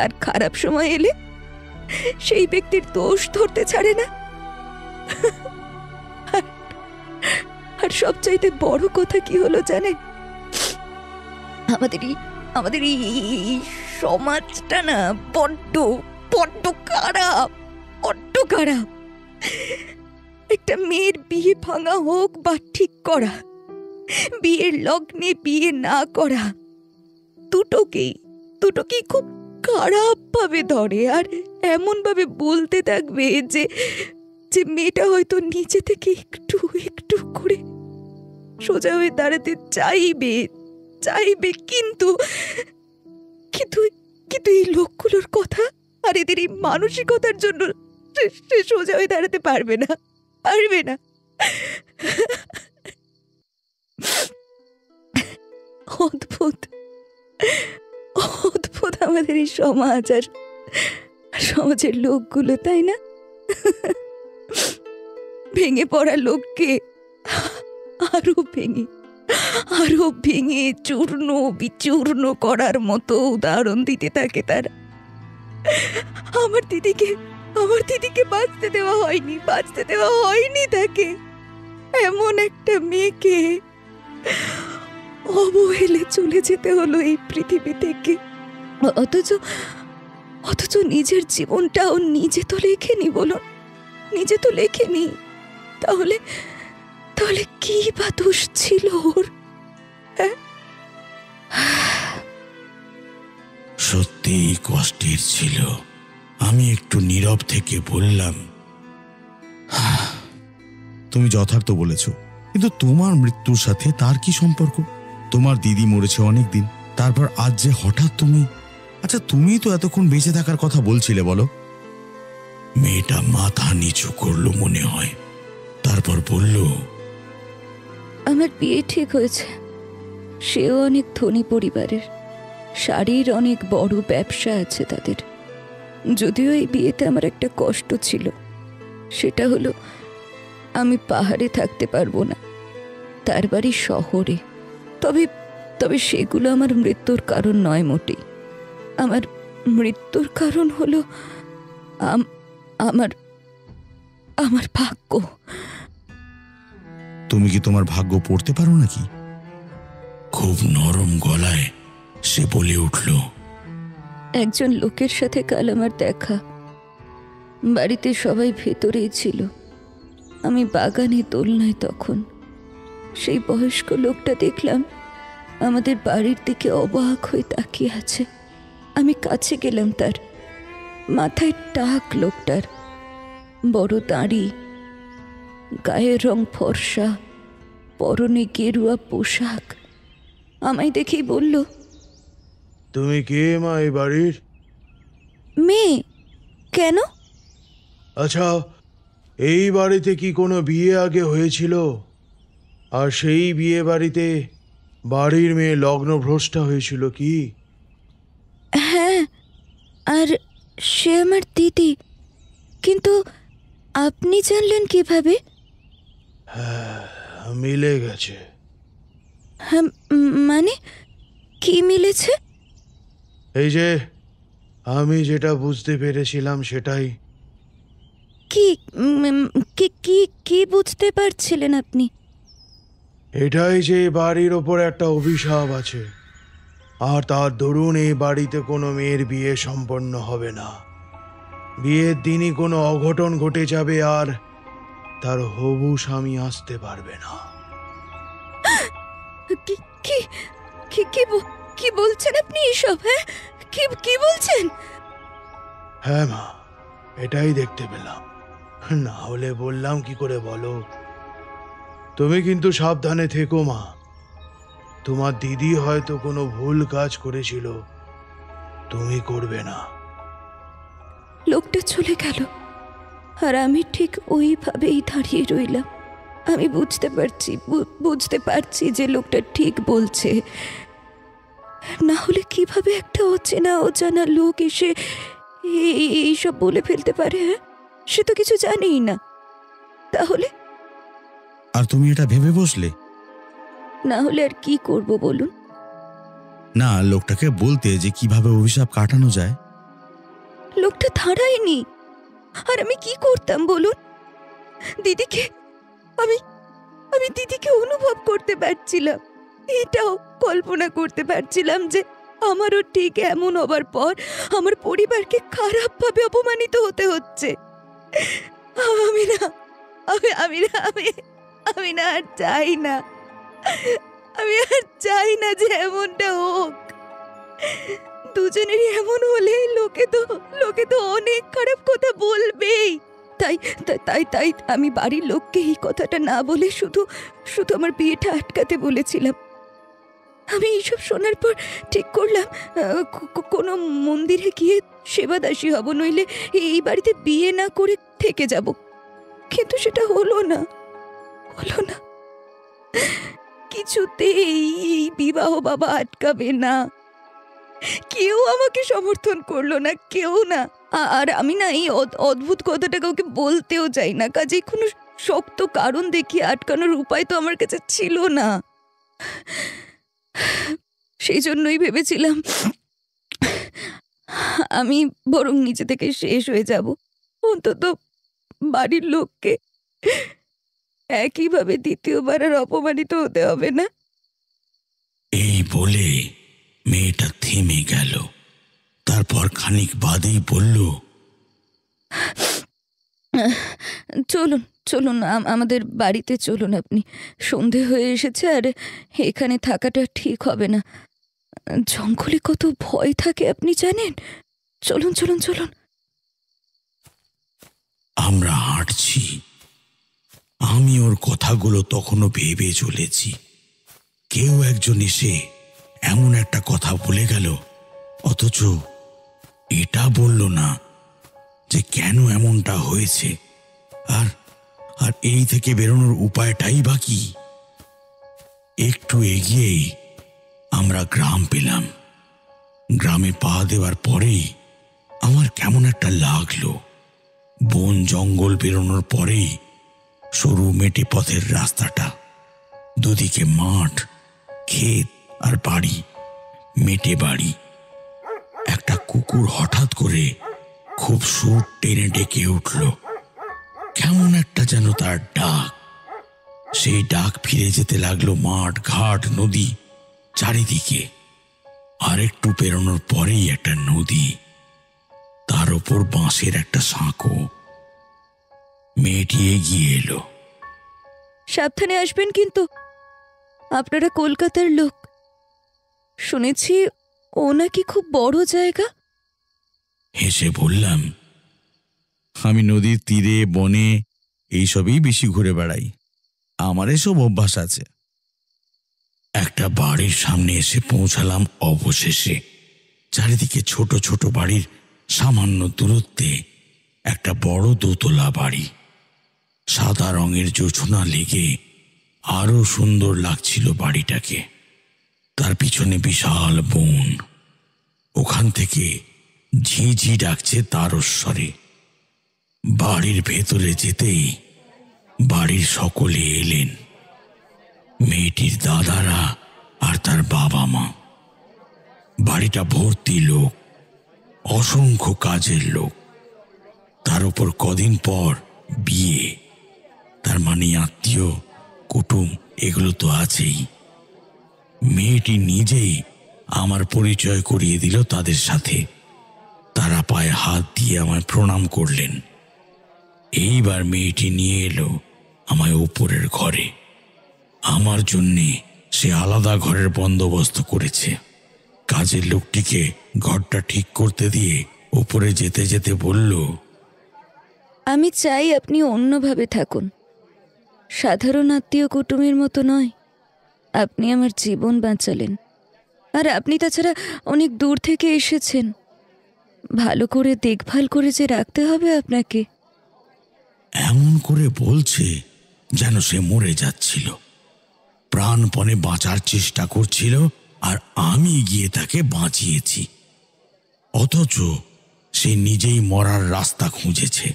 আর খারাপ সময় এলে সেই ব্যক্তির দোষ ধরতে ছাড়ে না। আর সবচাইতে বড় কথা কি হলো জানেন? আমাদের এই সমাজটা না বড্ড খারাপ, বড্ড খারাপ। একটা মেয়ের বিয়ে ভাঙা হোক বা ঠিক করা, বিয়ের লগ্নে বিয়ে না করা, দুটোকেই খুব খারাপ ভাবে ধরে, আর এমন ভাবে বলতে থাকবে যে যে মেয়েটা হয়তো নিচে থেকে একটু একটু করে সোজা হয়ে দাঁড়াতে চাইবে, কিন্তু কিন্তু কিন্তু এই লোকগুলোর কথা আর এদের এই মানসিকতার জন্য সে সোজা হয়ে দাঁড়াতে পারবে না। অদ্ভুত অদ্ভুত আমাদের এই সমাজ আর সমাজের লোকগুলো, তাই না? ভেঙে পড়া লোককে আরো ভেঙে চূর্ণ বিচূর্ণ করার মতো উদাহরণ দিতে থাকে তারা। আমার দিদিকে বাঁচতে দেওয়া হয়নি তাকে। এমন একটা মেয়েকে অবহেলে চলে যেতে হলো এই পৃথিবী থেকে, অথচ নিজের জীবনটাও নিজে তো লেখেনি। তাহলে কি বা দোষ ছিল ওর? সত্যিই কষ্টের ছিল। আমি একটু নীরব থেকে বললাম, তুমি যথার্থ বলেছ, কিন্তু তোমার মৃত্যুর সাথে তার কি সম্পর্ক? তোমার দিদি মরেছে অনেক দিন, তারপর আজ যে হঠাৎ তুমি, আচ্ছা তুমি তো এতক্ষণ বেঁচে থাকার কথা বলছিলে, বলো। মেয়েটা মাথা নিচু করলো মনে হয়, তারপর বলল, আমার বিয়ে ঠিক হয়েছে। সেও অনেক ধনী পরিবারের, শাড়ির অনেক বড় ব্যবসা আছে তাদের। যদিও এই বিয়েতে আমার একটা কষ্ট ছিল, সেটা হলো আমি পাহাড়ে থাকতে পারবো না, তার বাড়ি শহরে। তবে সেগুলো আমার মৃত্যুর কারণ নয় মোটেই। আমার মৃত্যুর কারণ হলো আমার ভাগ্য। তুমি কি তোমার ভাগ্য পড়তে পারো নাকি? খুব নরম গলায় সে বলে উঠল, একজন লোকের সাথে কাল আমার দেখা। বাড়িতে সবাই ভেতরেই ছিল, আমি বাগানে দোলনায় তখন। সেই বয়স্ক লোকটা দেখলাম আমাদের বাড়ির দিকে অবাক হয়ে তাকিয়ে আছে। আমি কাছে গেলাম তার। মাথায় টাক লোকটার, বড় দাড়ি, গায়ের রং ফর্সা, পরনে গেরুয়া পোশাক। আমায় দেখেই বলল, তুমি কে মা এই বাড়ির? মেয়ে। কেন? আচ্ছা, এই বাড়িতে কি কোনো বিয়ে আগে হয়েছিল? আর সেই বিয়ে বাড়িতে বাড়ির মেয়ে লগ্নভ্রষ্টা হয়েছিল কি? হ্যাঁ, আর সে আমার দিদি। কিন্তু আপনি জানলেন কিভাবে? মিলে গেছে। হ্যাঁ, মানে কি মিলেছে? এই যে আমি যেটা বুঝতে পেরেছিলাম সেটাই। কি কি কি বুঝতে পারছিলেন আপনি? এটাই যে বাড়ির ওপর একটা অভিশাপ আছে, আর তার দরুন এই বাড়িতে কোনো মেয়ের বিয়ে সম্পন্ন হবে না। বিয়ের দিনই কোনো অঘটন ঘটে যাবে, আর তার হবু স্বামী আসতে পারবে না। কি কি কি কি বলছেন আপনি এসব? হ্যাঁ, কি বলছেন? হ্যাঁ মা, এটাই দেখতে পেলাম। না হলে বললাম কি করে বলো? তুমি কিন্তু সাবধানে থেকো মা। তোমার দিদি হয়তো কোনো ভুল কাজ করেছিল, তুমি করবে না। লোকটা চলে গেল, আর আমি ঠিক ওইভাবেই দাঁড়িয়ে রইলাম। আমি বুঝতে পারছি যে লোকটা ঠিক বলছে। না হলে কিভাবে একটা অজানা লোক এসে এইসব বলে ফেলতে পারে? হ্যাঁ, সে তো কিছু জানেই না। তাহলে? আর তুমি এটা ভেবে বসলে? না হলে আর কি করব বলুন? না, লোকটাকে বলতে যে কিভাবে অভিশাপ কাটানো যায়। লোকটা দাঁড়ায়নি, আর আমি কি করতাম বলুন? আমি দিদিকে অনুভব করতে পারছিলাম, এটাও কল্পনা করতে পারছিলাম যে আমারও ঠিক এমন হবার পর আমার পরিবারকে খারাপভাবে অপমানিত হতে হচ্ছে। আমি না আমি আমি না আমি আমি না আর চাই না, আমি আর চাই না যে এমনটা হোক। দুজনেরই এমন হলে লোকে তো অনেক খারাপ কথা বলবেই। তাই তাই তাই তাই আমি বাড়ির লোককে এই কথাটা না বলে শুধু শুধু আমার বিয়েটা আটকাতে বলেছিলাম। আমি এইসব শোনার পর ঠিক করলাম কোনো মন্দিরে গিয়ে সেবাদাসী হব, নইলে এই বাড়িতে বিয়ে না করে থেকে যাব। কিন্তু সেটা হলো না। কিছুতেই এই বিবাহ বাবা আটকাবে না। কেউ আমাকে সমর্থন করলো না, কেউ না। আর আমি না এই অদ্ভুত কথাটা কাউকে বলতেও চাই না, কাজেই কোনো শক্ত কারণ দেখিয়ে আটকানোর উপায় তো আমার কাছে ছিল না। সেই জন্যই ভেবেছিলাম আমি বরং নিজে থেকে শেষ হয়ে যাব, অন্তত বাড়ির লোককে একইভাবে দ্বিতীয়বার আর অপমানিত হতে হবে না। এই বলে মেয়েটা থেমে গেল। তারপর খানিক বাদেই বলল, চলুন চলুন আমাদের বাড়িতে চলুন। আপনি সন্ধে হয়ে এসেছে, আর এখানে থাকাটা ঠিক হবে না। জঙ্গলে কত ভয় থাকে আপনি জানেন। চলুন চলুন চলুন। আমরা হাঁটছি। আমি ওর কথাগুলো তখনও ভেবে চলেছি। কেউ একজন এসে এমন একটা কথা বলে গেল, অথচ এটা বলল না যে কেন এমনটা হয়েছে, আর আর এই থেকে বেরোনোর উপায়টাই বা কি। একটু এগিয়েই আমরা গ্রাম পেলাম। গ্রামে পা দেওয়ার পরেই আমার কেমন একটা লাগলো। বন জঙ্গল বেরোনোর পরেই সরু মেটে পথের রাস্তাটা, দুদিকে মাঠ, ক্ষেত আর বাড়ি, মেটে বাড়ি। একটা কুকুর হঠাৎ করে খুব সুর টেনে ডেকে উঠল, কেমন একটা যেন তার ডাক। সেই ডাক ফিরে যেতে লাগলো মাঠ, ঘাট, নদী চারিদিকে। আর একটু পেরোনোর পরেই একটা নদী, তার ওপর বাঁশের একটা সাঁকো। মেয়েটি এগিয়ে এলো। সাবধানে আসবেন কিন্তু, আপনারা কলকাতার লোক। শুনেছি ও নাকি খুব বড় জায়গা। হেসে বললাম, আমি নদীর তীরে, বনে এইসবই বেশি ঘুরে বেড়াই। আমার এসব অভ্যাস আছে। একটা বাড়ির সামনে এসে পৌঁছালাম অবশেষে। চারিদিকে ছোট ছোট বাড়ির সামান্য দূরত্বে একটা বড় দোতলা বাড়ি। সাদা রঙের জোছনা লেগে আরো সুন্দর লাগছিল বাড়িটাকে। তার পিছনে বিশাল বন, ওখান থেকে ঝিঝি ডাকছে তারস্বরে। বাড়ির ভেতরে যেতেই বাড়ির সকলে এলেন, মেয়েটির দাদারা আর তার বাবা মা। বাড়িটা ভর্তি লোক, অসংখ্য কাজের লোক। তার উপর কদিন পর বিয়ে, তার মানে আত্মীয় কুটুম এগুলো তো আছেই। মেয়েটি নিজেই আমার পরিচয় করিয়ে দিল তাদের সাথে। তারা পায়ে হাত দিয়ে আমায় প্রণাম করলেন। এইবার মেয়েটি নিয়ে এলো আমায় উপরের ঘরে। আমার জন্যে সে আলাদা ঘরের বন্দোবস্ত করেছে। কাজের লোকটিকে ঘরটা ঠিক করতে দিয়ে উপরে যেতে যেতে বলল, আমি চাই আপনি অন্যভাবে থাকুন, সাধারণ আত্মীয় কুটুমের মতো নয়। আপনি আমার জীবন বাঁচালেন, আর আপনি তাছাড়া অনেক দূর থেকে এসেছেন। ভালো করে দেখভাল করে যে রাখতে হবে আপনাকে। এমন করে বলছে যেন সে মরে যাচ্ছিল, প্রাণপণে বাঁচার চেষ্টা করছিল, আর আমি গিয়ে তাকে বাঁচিয়েছি। অথচ সে নিজেই মরার রাস্তা খুঁজেছে।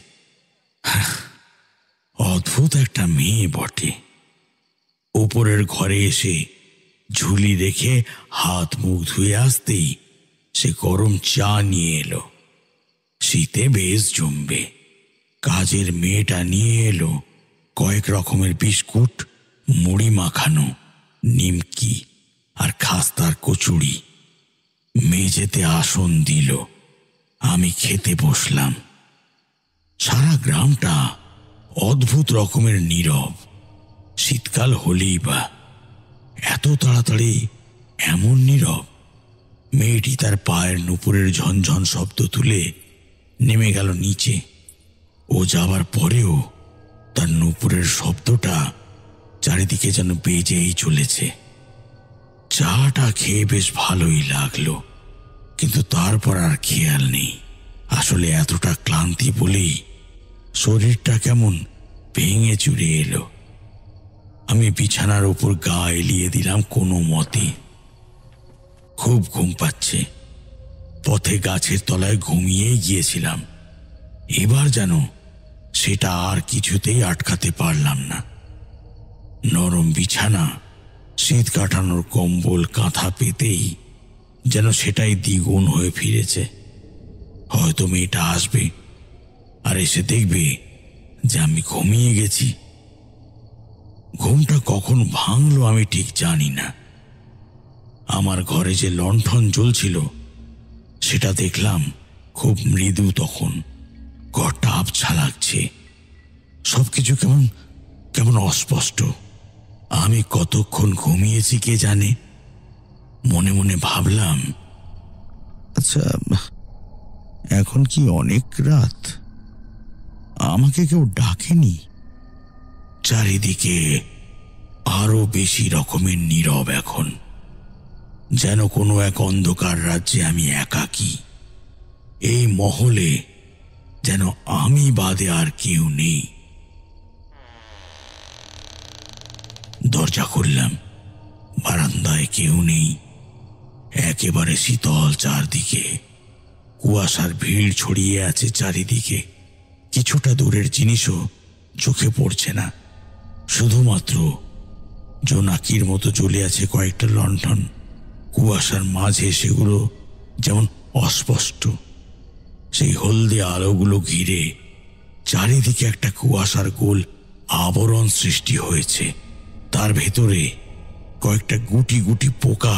অদ্ভুত একটা মেয়ে বটে। উপরের ঘরে এসে ঝুলি রেখে হাত মুখ ধুয়ে আসতেই সে গরম চা নিয়ে এলো। শীতে বেশ জমবে। কাজের মেয়েটা নিয়ে এলো কয়েক রকমের বিস্কুট, মুড়ি মাখানো, নিমকি আর খাস্তার কচুরি। মেঝেতে আসন দিল। আমি খেতে বসলাম। সারা গ্রামটা অদ্ভুত রকমের নীরব। শীতকাল হলেই বা এত তাড়াতাড়ি এমন নীরব। মেয়েটি তার পায়ের নুপুরের ঝনঝন শব্দ তুলে নেমে গেল নিচে। ও যাবার পরেও তার নুপুরের শব্দটা চারিদিকে যেন বেজেই চলেছে। চাটা খেয়ে বেশ ভালোই লাগলো, কিন্তু তারপর আর খেয়াল নেই। আসলে এতটা ক্লান্তি বলেই শরীরটা কেমন ভেঙে চুরে এলো। আমি বিছানার উপর গা এলিয়ে দিলাম কোনো মতে। খুব ঘুম পাচ্ছে। পথে গাছের তলায় ঘুমিয়ে গিয়েছিলাম। এবার যেন সেটা আর কিছুতেই আটকাতে পারলাম না। নরম বিছানা, শীত কাটানোর কম্বল, কাঁথা পেতেই যেন সেটাই দ্বিগুণ হয়ে ফিরেছে। হয়তো মেয়েটা আসবে আর এসে দেখবে যে আমি ঘুমিয়ে গেছি। ঘুমটা কখন ভাঙলো আমি ঠিক জানি না। আমার ঘরে যে লণ্ঠন জ্বলছিল সেটা দেখলাম খুব মৃদু। তখন ঘরটা আবছা লাগছে, সবকিছু কেমন কেমন অস্পষ্ট। আমি কতক্ষণ ঘুমিয়েছি কে জানে। মনে মনে ভাবলাম, আচ্ছা, এখন কি অনেক রাত? আমাকে কেউ ডাকেনি? চারিদিকে আরো বেশি রকমের নীরব এখন, যেন কোনো এক অন্ধকার রাজ্যে আমি একাকী। এই মহলে যেন আমি বাদে আর কেউ নেই। দরজা খুললাম। বারান্দায় কেউ নেই। একেবারে শীতল চারদিকে। কুয়াশার ভিড় ছড়িয়ে আছে চারিদিকে। কিছুটা দূরের জিনিসও চোখে পড়ছে না। শুধুমাত্র জোনাকির মতো জ্বলে আছে কয়েকটা লণ্ঠন। কুয়াশার মাঝে সেগুলো যেমন অস্পষ্ট। সেই হলদে আলোগুলো ঘিরে চারিদিকে একটা কুয়াশার গোল আবরণ সৃষ্টি হয়েছে। তার ভেতরে কয়েকটা গুটি গুটি পোকা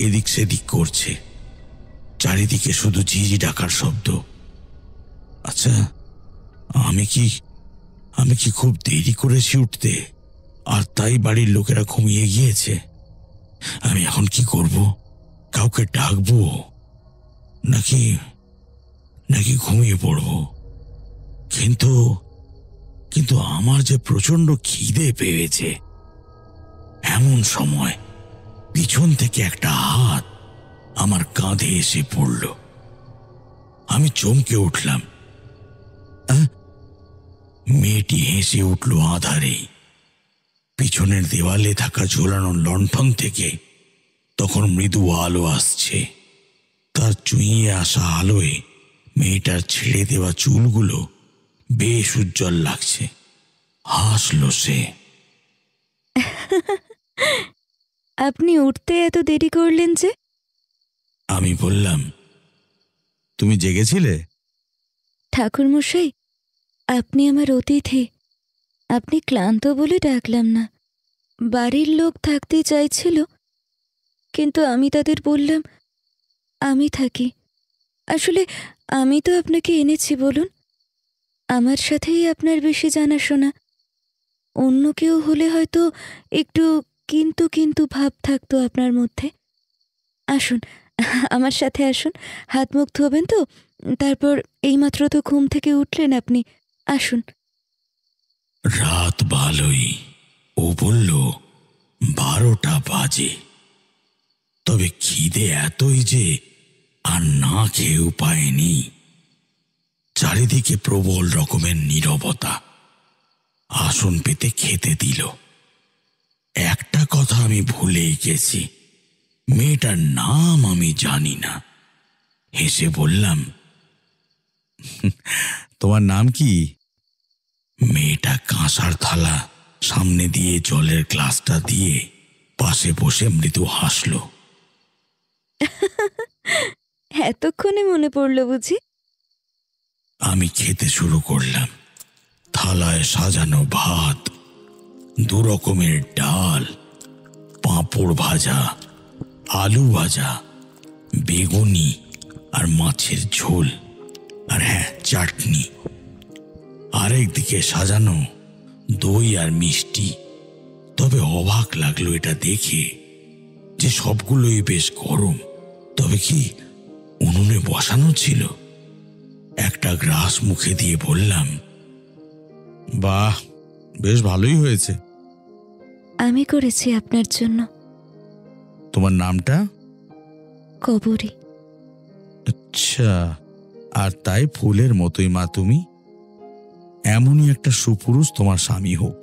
এদিক সেদিক করছে। চারিদিকে শুধু ঝিঝি ডাকার শব্দ। আচ্ছা, আমি কি খুব দেরি করেছি উঠতে, আর তাই বাড়ির লোকেরা ঘুমিয়ে গিয়েছে? আমি এখন কি করব? কাউকে ডাকবো নাকি নাকি ঘুমিয়ে পড়ব? কিন্তু আমার যে প্রচন্ড খিদে পেয়েছে। এমন সময় পিছন থেকে একটা হাত আমার কাঁধে এসে পড়ল। আমি চমকে উঠলাম। মেয়েটি হেসে উঠল আধারেই। পিছনের দেওয়ালে থাকা ঝোলানো লণ্ঠন থেকে তখন মৃদু আলো আসছে। তার চুইয়ে আসা আলোয় মেয়েটার ছেড়ে দেওয়া চুলগুলো বেশ উজ্জ্বল লাগছে। হাসল সে। আপনি উঠতে এত দেরি করলেন যে? আমি বললাম, তুমি জেগেছিলে? ঠাকুরমশাই, আপনি আমার অতিথি। আপনি ক্লান্ত বলে ডাকলাম না। বাড়ির লোক থাকতে চাইছিল, কিন্তু আমি তাদের বললাম আমি থাকি। আসলে আমি তো আপনাকে এনেছি বলুন। আমার সাথেই আপনার বেশি জানাশোনা। অন্য কেউ হলে হয়তো একটু কিন্তু কিন্তু ভাব থাকতো আপনার মধ্যে। আসুন, আমার সাথে আসুন। হাত মুখ ধোবেন তো? তারপর এইমাত্র তো ঘুম থেকে উঠলেন আপনি। আসুন। রাত ভালোই। ও বলল 12টা বাজে। তবে খিদে এতই যে আর না খেয়ে উপায় নেই। চারিদিকে প্রবল রকমের নীরবতা। আসন পেতে খেতে দিল। একটা কথা আমি ভুলেই গেছি, মেয়েটার নাম আমি জানি না। হেসে বললাম, তোমার নাম কি? মেয়েটা কাঁসার থালা সামনে দিয়ে জলের গ্লাসটা দিয়ে পাশে বসে মৃদু হাসল। এতক্ষণে মনে পড়ল বুঝি? আমি খেতে শুরু করলাম। থালায় সাজানো ভাত, 2 রকমের ডাল, পাঁপড় ভাজা, আলু ভাজা, বেগুনি আর মাছের ঝোল, আর হ্যাঁ চাটনি। আরেকদিকে সাজানো দই আর মিষ্টি। তবে অবাক লাগলো এটা দেখে যে সবগুলোই বেশ গরম। তবে কি উনুনে বসানো ছিল? একটা গ্রাস মুখে দিয়ে বললাম, বাহ, বেশ ভালোই হয়েছে। আমি করেছি আপনার জন্য। তোমার নামটা? কবরী। আচ্ছা, আর তাই ফুলের মতোই মা তুমি। এমনই একটা সুপুরুষ তোমার স্বামী হোক।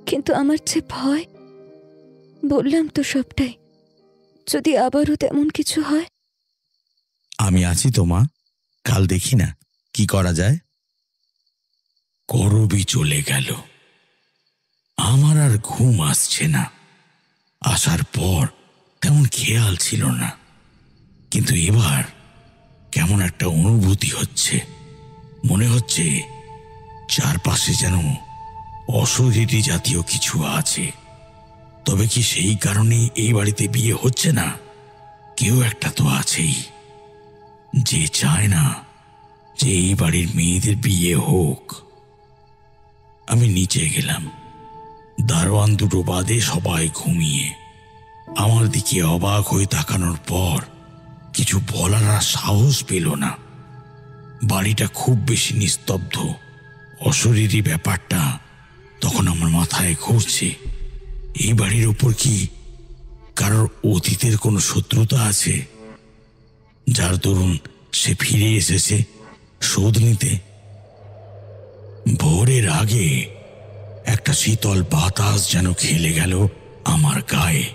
কিন্তু আমার যে ভয়, বললাম তো সবটাই। যদি আবারও তেমন কিছু হয়। আমি আছি তো মা, কাল দেখি না কি করা যায়। করবি চলে গেল। আমার আর ঘুম আসছে না। আসার পর তেমন খেয়াল ছিল না, কিন্তু এবার কেমন একটা অনুভূতি হচ্ছে। মনে হচ্ছে চারপাশে যেন অশরীরী জাতীয় কিছু আছে। তবে কি সেই কারণে এই বাড়িতে বিয়ে হচ্ছে না? কেউ একটা তো আছেই যে চায় না যে এই বাড়ির মেয়েদের বিয়ে হোক। আমি নিচে গেলাম। দারোয়ান দুটো বাদে সবাই ঘুমিয়ে। আমার দিকে অবাক হয়ে তাকানোর পর কিছু বলার আর সাহস পেল না। বাড়িটা খুব বেশি নিস্তব্ধ। অশরীরী ব্যাপারটা তখন আমার মাথায় ঘুরছে। এই বাড়ির ওপর কি কারোর অতীতের কোনো শত্রুতা আছে, যার দরুন সে ফিরে এসেছে শোধ নিতে? ভোরের আগে একটা শীতল বাতাস যেন খেলে গেল আমার গায়ে।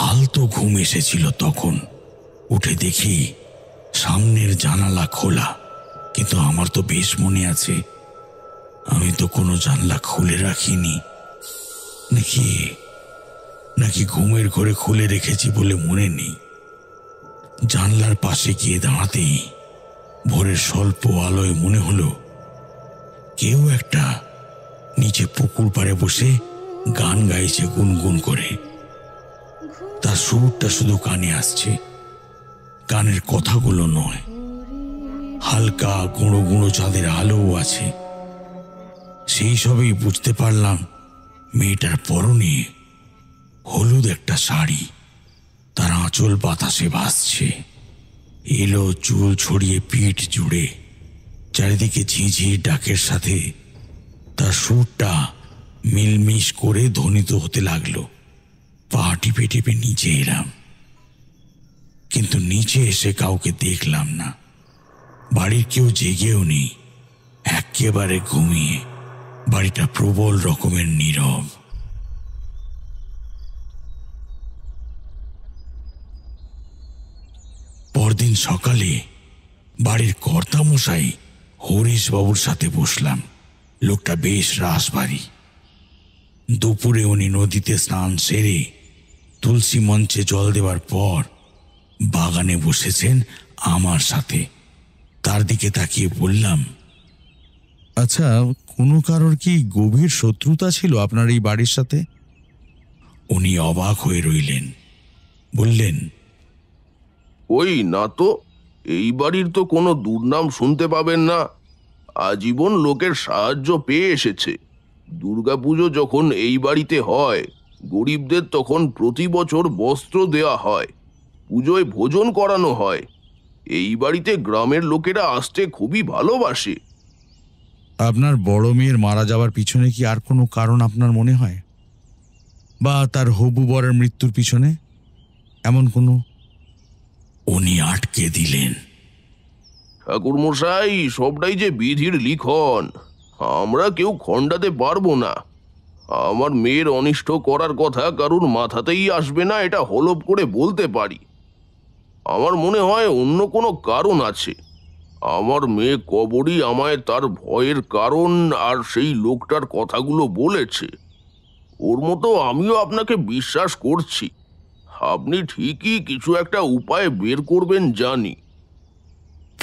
আলতো ঘুম এসেছিল তখন। উঠে দেখি সামনের জানালা খোলা, কিন্তু আমার তো বেশ মনে আছে আমি তো কোনো জানলা খুলে রাখিনি। নাকি ঘুমের ঘরে খুলে রেখেছি বলে মনে নেই। জানলার পাশে গিয়ে দাঁড়াতেই ভোরের স্বল্প আলোয় মনে হলো কেউ একটা নিচে পুকুর পাড়ে বসে গান গাইছে গুনগুন করে। তার সুরটা শুধু কানে আসছে, গানের কথাগুলো নয়। হালকা গুঁড়ো গুঁড়ো চাঁদের আলোও আছে। সেই সবেই বুঝতে পারলাম মেয়েটার পরনে হলুদ একটা শাড়ি, তার আঁচল বাতাসে ভাসছে। এলো চুল ছড়িয়ে পিঠ জুড়ে। চারিদিকে ঝিঁঝির ডাকের সাথে তার সুরটা মিলমিশ করে ধ্বনিত হতে লাগলো। পা টিপে টিপে নিচে এলাম, কিন্তু নিচে এসে কাউকে দেখলাম না। বাড়ির কেউ জেগেও নেই, একেবারে ঘুমিয়ে। বাড়িটা প্রবল রকমের নীরব। পরদিন সকালে বাড়ির কর্তামশাই হরিশবাবুর সাথে বসলাম। লোকটা বেশ রাশভারী। দুপুরে উনি নদীতে স্নান সেরে তুলসী মঞ্চে জল দেওয়ার পর বাগানে বসেছেন আমার সাথে। তার দিকে তাকিয়ে বললাম, আচ্ছা, কোনো কারোর কি গভীর শত্রুতা ছিল আপনার এই বাড়ির সাথে? উনি অবাক হয়ে রইলেন। বললেন, ওই না তো, এই বাড়ির তো কোনো দুর্নাম শুনতে পাবেন না। আজীবন লোকের সাহায্য পেয়ে এসেছে। দুর্গাপুজো যখন এই বাড়িতে হয়, গরিবদের তখন প্রতি বছর বস্ত্র দেওয়া হয়, পুজোয় ভোজন করানো হয়। এই বাড়িতে গ্রামের লোকেরা আসতে খুবই ভালোবাসে। আপনার বড় মেয়ের মারা যাওয়ার পিছনে কি আর কোনো কারণ আপনার মনে হয়? বা তার হবু বরের মৃত্যুর পিছনে এমন কোনো? উনি আটকে দিলেন। ঠাকুরমশাই, সবটাই যে বিধির লিখন, আমরা কেউ খণ্ডাতে পারবো না। আমার মেয়ের অনিষ্ট করার কথা কারুর মাথাতেই আসবে না, এটা হলপ করে বলতে পারি। আমার মনে হয় অন্য কোনো কারণ আছে। আমার মেয়ে কবরী আমায় তার ভয়ের কারণ আর সেই লোকটার কথাগুলো বলেছে। ওর মতো আমিও আপনাকে বিশ্বাস করছি। আপনি ঠিকই কিছু একটা উপায় বের করবেন জানি।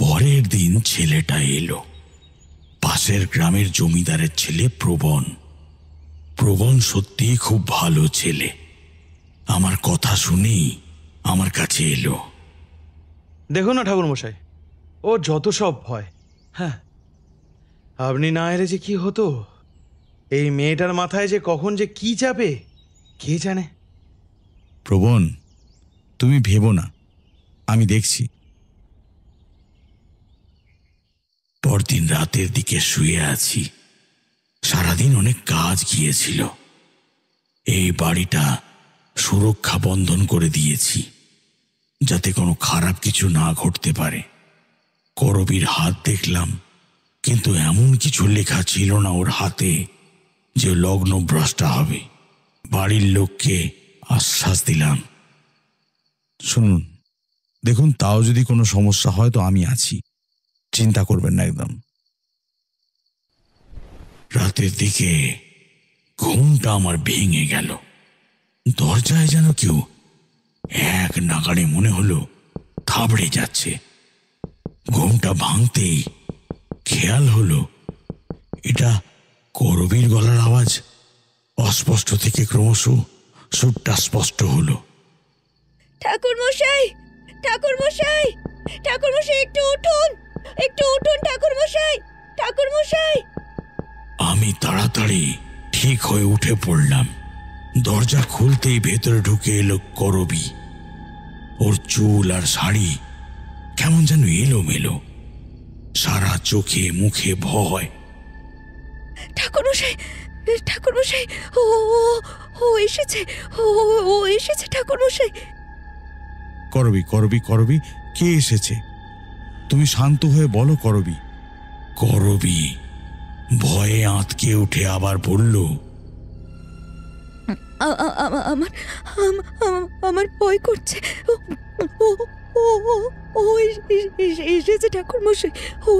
পরের দিন ছেলেটা এলো। পাশের গ্রামের জমিদারের ছেলে প্রবণ। প্রবণ সত্যিই খুব ভালো ছেলে। আমার কথা শুনেই আমার কাছে এলো। দেখুন না ঠাকুরমশাই, ওর যত সব ভয়। হ্যাঁ, আপনি না এলে যে কি হতো, এই মেয়েটার মাথায় যে কখন যে কি যাবে কে জানে। প্রবণ, তুমি ভেবো না, আমি দেখছি। পরদিন রাতের দিকে শুয়ে আছি। সারাদিন অনেক কাজ গিয়েছিল। এই বাড়িটা সুরক্ষা বন্ধন করে দিয়েছি, যাতে কোনো খারাপ কিছু না ঘটতে পারে। করবীর হাত দেখলাম, কিন্তু এমন কিছু লেখা ছিল না ওর হাতে যে লগ্নভ্রষ্টা হবে। বাড়ির লোককে আশ্বাস দিলাম। শুনুন, দেখুন, তাও যদি কোনো সমস্যা হয় তো আমি আছি, চিন্তা করবেন না একদম। রাতের দিকে ঘুমটা আমার ভেঙে গেল। দরজায় যেন কেউ এক নাগাড়ে মনে হলো থাবড়ে যাচ্ছে। ঘুমটা ভাঙতেই খেয়াল হলো এটা করবীর গলার আওয়াজ। অস্পষ্ট থেকে ক্রমশ সুরটা স্পষ্ট হলো। ঠাকুরমশাই, ঠাকুরমশাই, ঠাকুরমশাই, একটু উঠুন, একটু উঠুন ঠাকুরমশাই, ঠাকুরমশাই। আমি তাড়াতাড়ি ঠিক হয়ে উঠে পড়লাম। দরজা খুলতেই ভেতরে ঢুকে এলো করবী। ওর চুল আর শাড়ি কেমন যেন এলোমেলো, সারা চোখে মুখে ভয়। ঠাকুরমশাই, ঠাকুরমশাই, ও ও এসেছে, ও ও এসেছে ঠাকুরমশাই। করবী, করবী, করবী, কে এসেছে? তুমি শান্ত হয়ে বলো করবী। করবী ভয়ে আঁতকে উঠে আবার বলল, আমার আমার ভয় করছে। ও ও ও ও এসেছে ঠাকুরমশাই, ও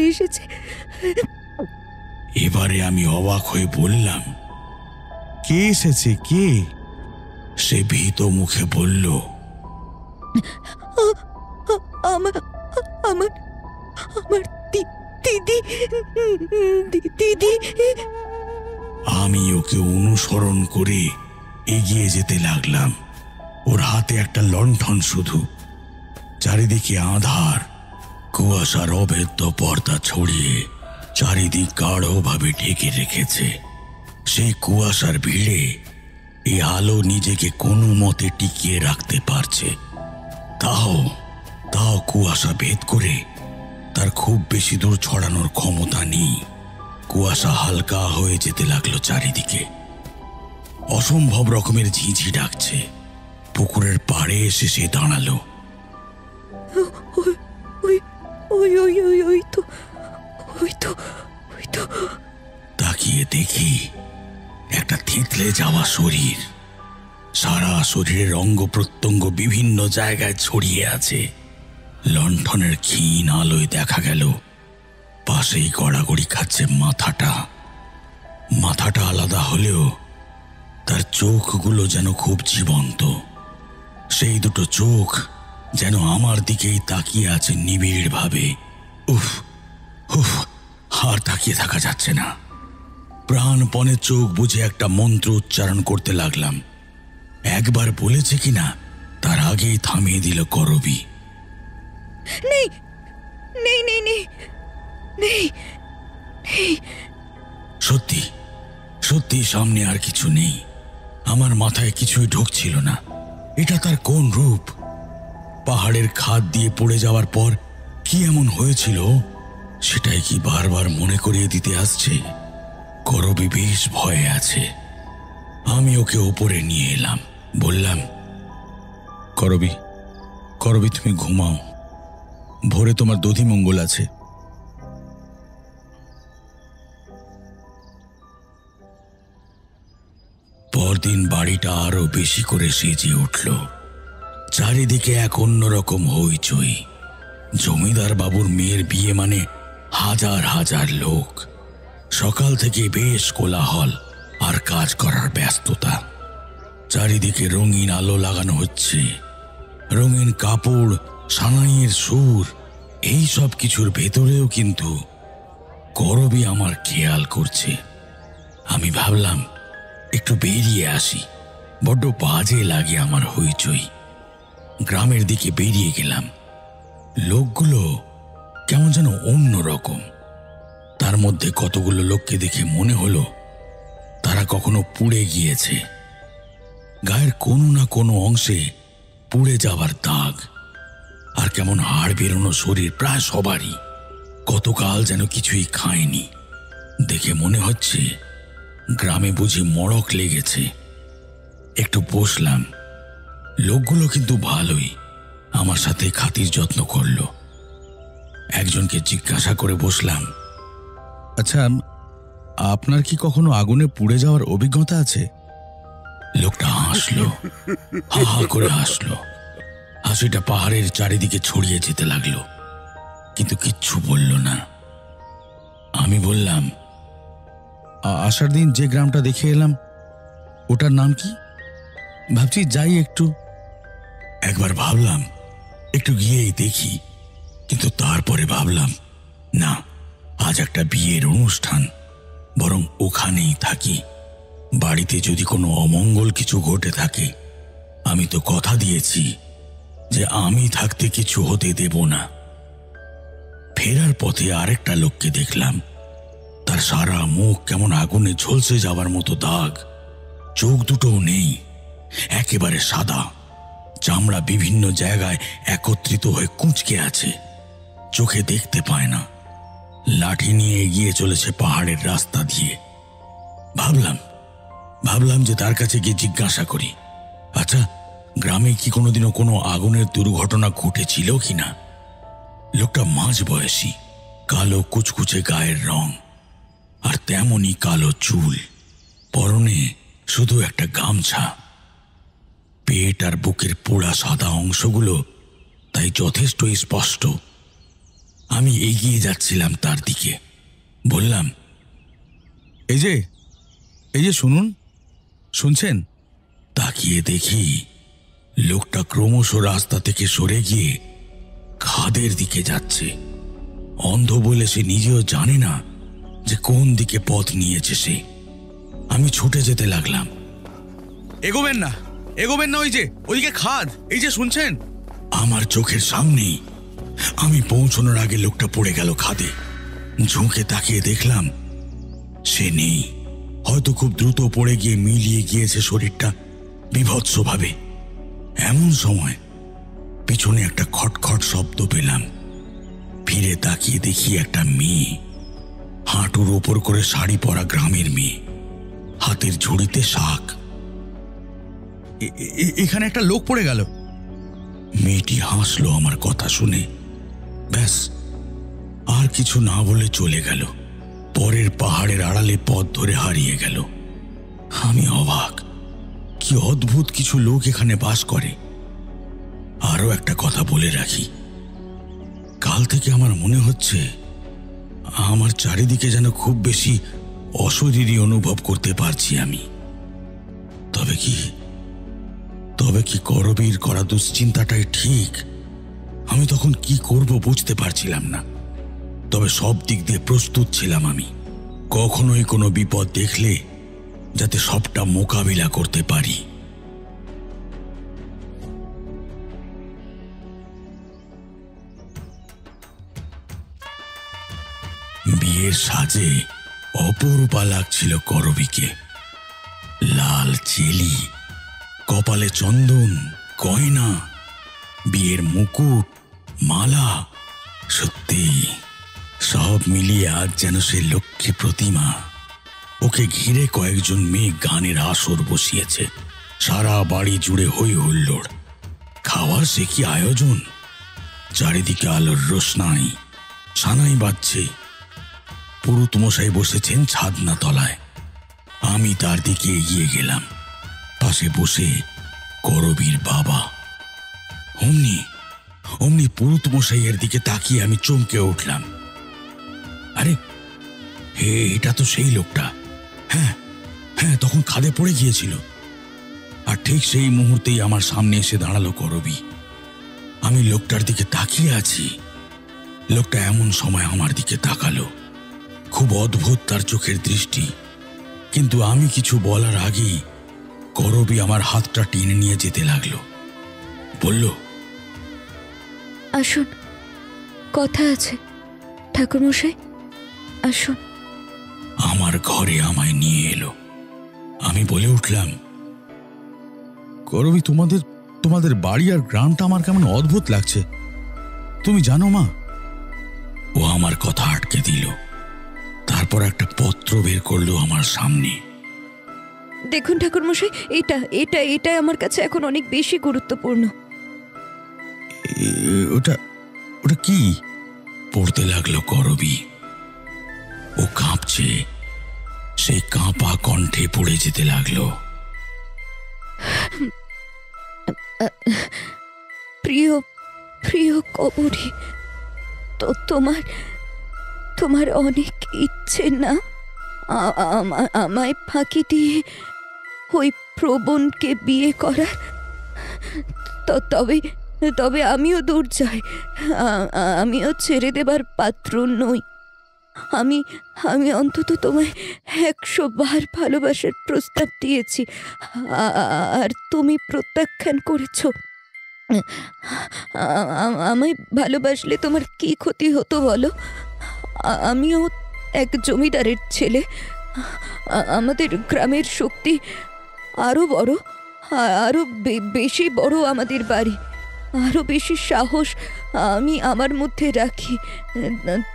এসেছে। এবারে আমি অবাক হয়ে বললাম, কে এসেছে, কে? সে ভীত মুখে বলল, আমার আমার আমার দিদি, দিদি। আমি ওকে অনুসরণ করে এগিয়ে যেতে লাগলাম। ওর হাতে একটা লণ্ঠন শুধু। চারিদিকে আঁধার, কুয়াশার অভেদ্য পর্দা ছড়িয়ে চারিদিক গাঢ়ভাবে ঢেকে রেখেছে। সেই কুয়াশার ভিড়ে এই আলো নিজেকে কোনো মতে টিকিয়ে রাখতে পারছে। তাও কুয়াশা ভেদ করে তার খুব বেশি দূর ছড়ানোর ক্ষমতা নেই। কুয়াশা হালকা হয়ে যেতে লাগলো চারিদিকে। অসম্ভব রকমের ঝিঁঝি ডাকছে। পুকুরের পাড়ে এসে সে দাঁড়ালো। ওই ওই ওই ওই ওই তো ওই তো ওই তো। তাকিয়ে দেখি একটা থেঁতলে যাওয়া শরীর। সারা শরীরের অঙ্গ প্রত্যঙ্গ বিভিন্ন জায়গায় ছড়িয়ে আছে। লণ্ঠনের ক্ষীণ আলোয় দেখা গেল পাশেই গড়াগড়ি খাচ্ছে মাথাটা আলাদা হলেও তার চোখগুলো যেন খুব জীবন্ত। সেই দুটো চোখ যেন আমার দিকেই তাকিয়ে আছে নিবিড় ভাবে। উফ উফ, আর তাকিয়ে থাকা যাচ্ছে না। প্রাণপণে চোখ বুঝে একটা মন্ত্র উচ্চারণ করতে লাগলাম। একবার বলেছে কিনা তার আগেই থামিয়ে দিল করবী। নেই নেই নেই নেই নেই নেই। সত্যি সত্যি সামনে আর কিছু নেই। আমার মাথায় কিছুই ঢুকছিল না। এটা তার কোন রূপ? পাহাড়ের খাদ দিয়ে পড়ে যাওয়ার পর কি এমন হয়েছিল সেটাই কি বারবার মনে করিয়ে দিতে আসছে? করবী বেশ ভয়ে আছে। আমি ওকে ওপরে নিয়ে এলাম। বললাম, করবী, করবী, তুমি ঘুমাও, ভোরে তোমার দধি মঙ্গল আছে। পরদিন বাড়িটা আরো বেশি করে সেজে উঠল। চারিদিকে এক অন্যরকম হইচই। জমিদার বাবুর মেয়ের বিয়ে মানে হাজার হাজার লোক। সকাল থেকে বেশ কোলাহল আর কাজ করার ব্যস্ততা। চারিদিকে রঙিন আলো লাগানো হচ্ছে, রঙিন কাপড়, সানাইয়ের সুর। এই সব কিছুর ভেতরেও কিন্তু করবী আমার খেয়াল করছে। আমি ভাবলাম একটু বেরিয়ে আসি, বড্ড বাজে লাগে আমার হইচই। গ্রামের দিকে বেরিয়ে গেলাম। লোকগুলো কেমন যেন অন্যরকম। তার মধ্যে কতগুলো লোককে দেখে মনে হলো তারা কখনো পুড়ে গিয়েছে। গায়ের কোনো না কোনো অংশে পুড়ে যাবার দাগ, আর কেমন হাড় বেরোনো শরীর প্রায় সবারই। গতকাল যেন কিছুই খায়নি। দেখে মনে হচ্ছে গ্রামে বুঝি মড়ক লেগেছে। একটু বসলাম। লোকগুলো কিন্তু ভালোই, আমার সাথে খাতির যত্ন করলো। একজনকে জিজ্ঞাসা করে বসলাম, আচ্ছা, আপনার কি কখনো আগুনে পুড়ে যাওয়ার অভিজ্ঞতা আছে? লোকটা হাসলো, হা হা করে হাসলো। হাসিটা পাহাড়ের চারিদিকে ছড়িয়ে যেতে লাগলো, কিন্তু কিচ্ছু বলল না। আমি বললাম, আসার দিন যে গ্রামটা দেখে এলাম ওটার নাম কি? ভাবছি যাই একটু। একবার ভাবলাম একটু গিয়েই দেখি, কিন্তু তারপরে ভাবলাম না, আজ একটা বিয়ের অনুষ্ঠান, বরং ওখানেই থাকি। বাড়িতে যদি কোনো অমঙ্গল কিছু ঘটে থাকে, আমি তো কথা দিয়েছি যে আমি থাকতে কিছু হতে দেব না। ফেরার পথে আরেকটা লোককে দেখলাম। তার সারা মুখ কেমন আগুনে ঝলসে যাওয়ার মতো দাগ। চোখ দুটোও নেই, একেবারে সাদা। চামড়া বিভিন্ন জায়গায় একত্রিত হয়ে কুঁচকে আছে, চোখে দেখতে পায় না। লাঠি নিয়ে এগিয়ে চলেছে পাহাড়ের রাস্তা দিয়ে। ভাবলাম যে তার কাছে গিয়ে জিজ্ঞাসা করি, আচ্ছা, গ্রামে কি কোনোদিনও কোনো আগুনের দুর্ঘটনা ঘটেছিল কিনা? লোকটা মাঝ বয়সী, কালো কুচকুচে গায়ের রং, আর তেমনই কালো চুল। পরনে শুধু একটা গামছা। পেট আর বুকের পোড়া সাদা অংশগুলো তাই যথেষ্ট স্পষ্ট। আমি এগিয়ে যাচ্ছিলাম তার দিকে। বললাম, এই যে শুনুন, শুনছেন? তাকিয়ে দেখি লোকটা ক্রমশ রাস্তা থেকে সরে গিয়ে খাদের দিকে যাচ্ছে। অন্ধ বলে সে নিজেও জানে না যে কোন দিকে পথ নিয়েছে সে। আমি ছুটে যেতে লাগলাম। এগোবেন না, ওইদিকে খাদ, এই যে শুনছেন? আমার চোখের সামনেই। আমি পৌঁছানোর আগে লোকটা পড়ে গেল খাদে। ঝুঁকে তাকিয়ে দেখলাম সে নেই। হয়তো খুব দ্রুত পড়ে গিয়ে মিলিয়ে গিয়েছে শরীরটা বিভৎসভাবে। এমন সময় পিছনে একটা খটখট শব্দ পেলাম। ফিরে তাকিয়ে দেখি একটা মেয়ে, হাঁটুর ওপর করে শাড়ি পরা গ্রামের মেয়ে, হাতের ঝুড়িতে শাক। এখানে একটা লোক পড়ে গেল। মেয়েটি হাসলো আমার কথা শুনে। ব্যাস, আর কিছু না বলে চলে গেল। পরের পাহাড়ের আড়ালে পথ ধরে হারিয়ে গেল। আমি অবাক, কি অদ্ভুত কিছু লোক এখানে বাস করে। আরও একটা কথা বলে রাখি, কাল থেকে আমার মনে হচ্ছে আমার চারিদিকে যেন খুব বেশি অশরীরী অনুভব করতে পারছি আমি। তবে কি করবীর করা দুশ্চিন্তাটাই ঠিক? আমি তখন কি করব বুঝতে পারছিলাম না। তবে সব দিক দিয়ে প্রস্তুত ছিলাম আমি, কখনোই কোনো বিপদ দেখলে যাতে সবটা মোকাবিলা করতে পারি। বিয়ের সাজে অপরূপা লাগছিল করবীকে। লাল চেলি, কপালে চন্দন, গয়না, বিয়ের মুকুট, মালা, সত্যি সব মিলিয়ে আজ যেন সে লক্ষ্মী প্রতিমা। ওকে ঘিরে কয়েকজন মেয়ে গানের আসর বসিয়েছে। সারা বাড়ি জুড়ে হই হুল্লোড়। খাওয়ার সে কি আয়োজন! চারিদিকে আলোর রোশনাই, সানাই বাজছে। পুরুত মশাই বসেছেন ছাদনা তলায়। আমি তার দিকে এগিয়ে গেলাম। পাশে বসে করবীর বাবা। অমনি পুরুত মশাইয়ের দিকে তাকিয়ে আমি চমকে উঠলাম। আরে, এটা তো সেই লোকটা। হ্যাঁ, তখন খাদে পড়ে গিয়েছিল। আর ঠিক সেই মুহূর্তেই আমার সামনে এসে দাঁড়ালো করবী। আমি লোকটার দিকে তাকিয়ে আছি। লোকটা এমন সময় আমার দিকে তাকালো। খুব অদ্ভুত তার চোখের দৃষ্টি। কিন্তু আমি কিছু বলার আগেই করবী আমার হাতটা টেনে নিয়ে যেতে লাগলো। বলল, আসুন, কথা আছে। ঠাকুরমশাই, আসুন। আমার ঘরে আমায় নিয়ে এলো। আমি বলে উঠলাম, করবি, তোমাদের তোমাদের বাড়ি আর গ্রামটা আমার কেমন অদ্ভুত লাগছে। তুমি জানো মা? ও আমার কথা আটকে দিল। তারপর একটা পত্র বের করলো আমার সামনে। দেখুন ঠাকুরমশাই, এটা এটা এটা আমার কাছে এখন অনেক বেশি গুরুত্বপূর্ণ। ওটা ওটা কি? পড়তে লাগলো করবি। ও কাঁপছে, সেই কাঁপা কণ্ঠে পড়ে যেতে লাগলো। প্রিয় প্রিয় কবরী, তো তোমার তোমার অনেক ইচ্ছে না আমায় ফাঁকি দিয়ে ওই প্রবণকে বিয়ে করার? তবে তবে আমিও দুর্জয়, আমিও ছেড়ে দেবার পাত্র নই। আমি আমি অন্তত তোমায় 100 বার ভালোবাসার প্রস্তাব দিয়েছি, আর তুমি প্রত্যাখ্যান করেছ। আমায় ভালোবাসলে তোমার কি ক্ষতি হতো বলো? আমিও এক জমিদারের ছেলে। আমাদের গ্রামের শক্তি আরো বড়, আরো বেশি বড় আমাদের বাড়ি, আরো বেশি সাহস আমি আমার মধ্যে রাখি।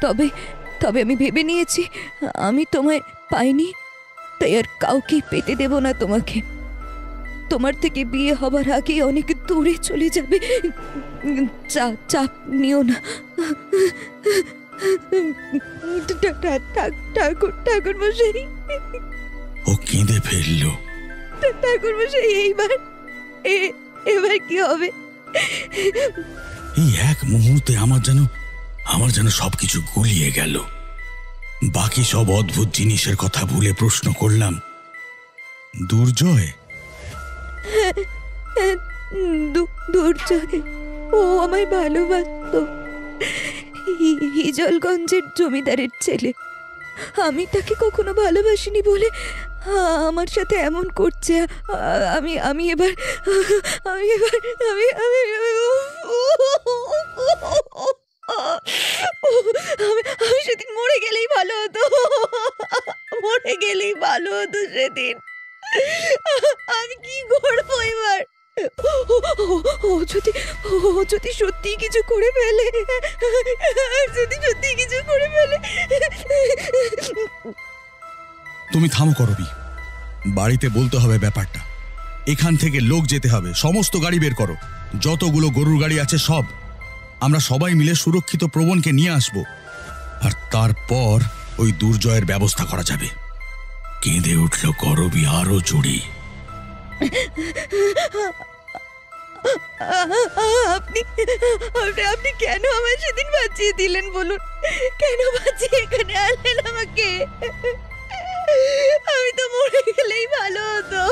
তবে তবে আমি ভেবে নিয়েছি, আমি তোমায় পাইনি, তাই আর কাউকে পেতে দেব না তোমাকে। তোমার থেকে বিয়ে হবার আগে অনেক দূরে চলে যাবে। চাপ নিও না। ঠাকুর মশাই, ও কেঁদে ফেলল। ঠাকুর মশাই, এবার কি হবে? এই এক মুহূর্তে আমার যেন সবকিছু গুলিয়ে গেল। বাকি সব অদ্ভুত জিনিসের কথা ভুলে প্রশ্ন করলাম, দুর্জয়? দুর্জয়, ও আমায় ভালোবাসতো। হিজলগঞ্জের জমিদারের ছেলে। আমি তাকে কখনো ভালোবাসিনি বলে আমার সাথে এমন করছে। আমি এবার আমি সেদিন মরে গেলেই ভালো হতো, মরে গেলেই ভালো হতো সেদিন। আমি কি করবো এবার? ও যদি সত্যি কিছু করে ফেলে, যদি সত্যি কিছু করে ফেলে। তুমি থামো করবি, বাড়িতে বলতে হবে ব্যাপারটা। এখান থেকে লোক যেতে হবে, সমস্ত গাড়ি বের করো, যতগুলো গরুর গাড়ি আছে সব। আমরা সবাই মিলে সুরক্ষিত প্রবণকে নিয়ে আসব, আর তারপর ওই দুর্জয়ের ব্যবস্থা করা যাবে। কেঁদে উঠল করবি আরো জোরে। আপনি কেন আমায় সেদিন বাঁচিয়ে দিলেন বলুন? কেন বাঁচিয়ে এখানে আনলেন আমাকে? আমি তো মরে গেলেই ভালো হতো,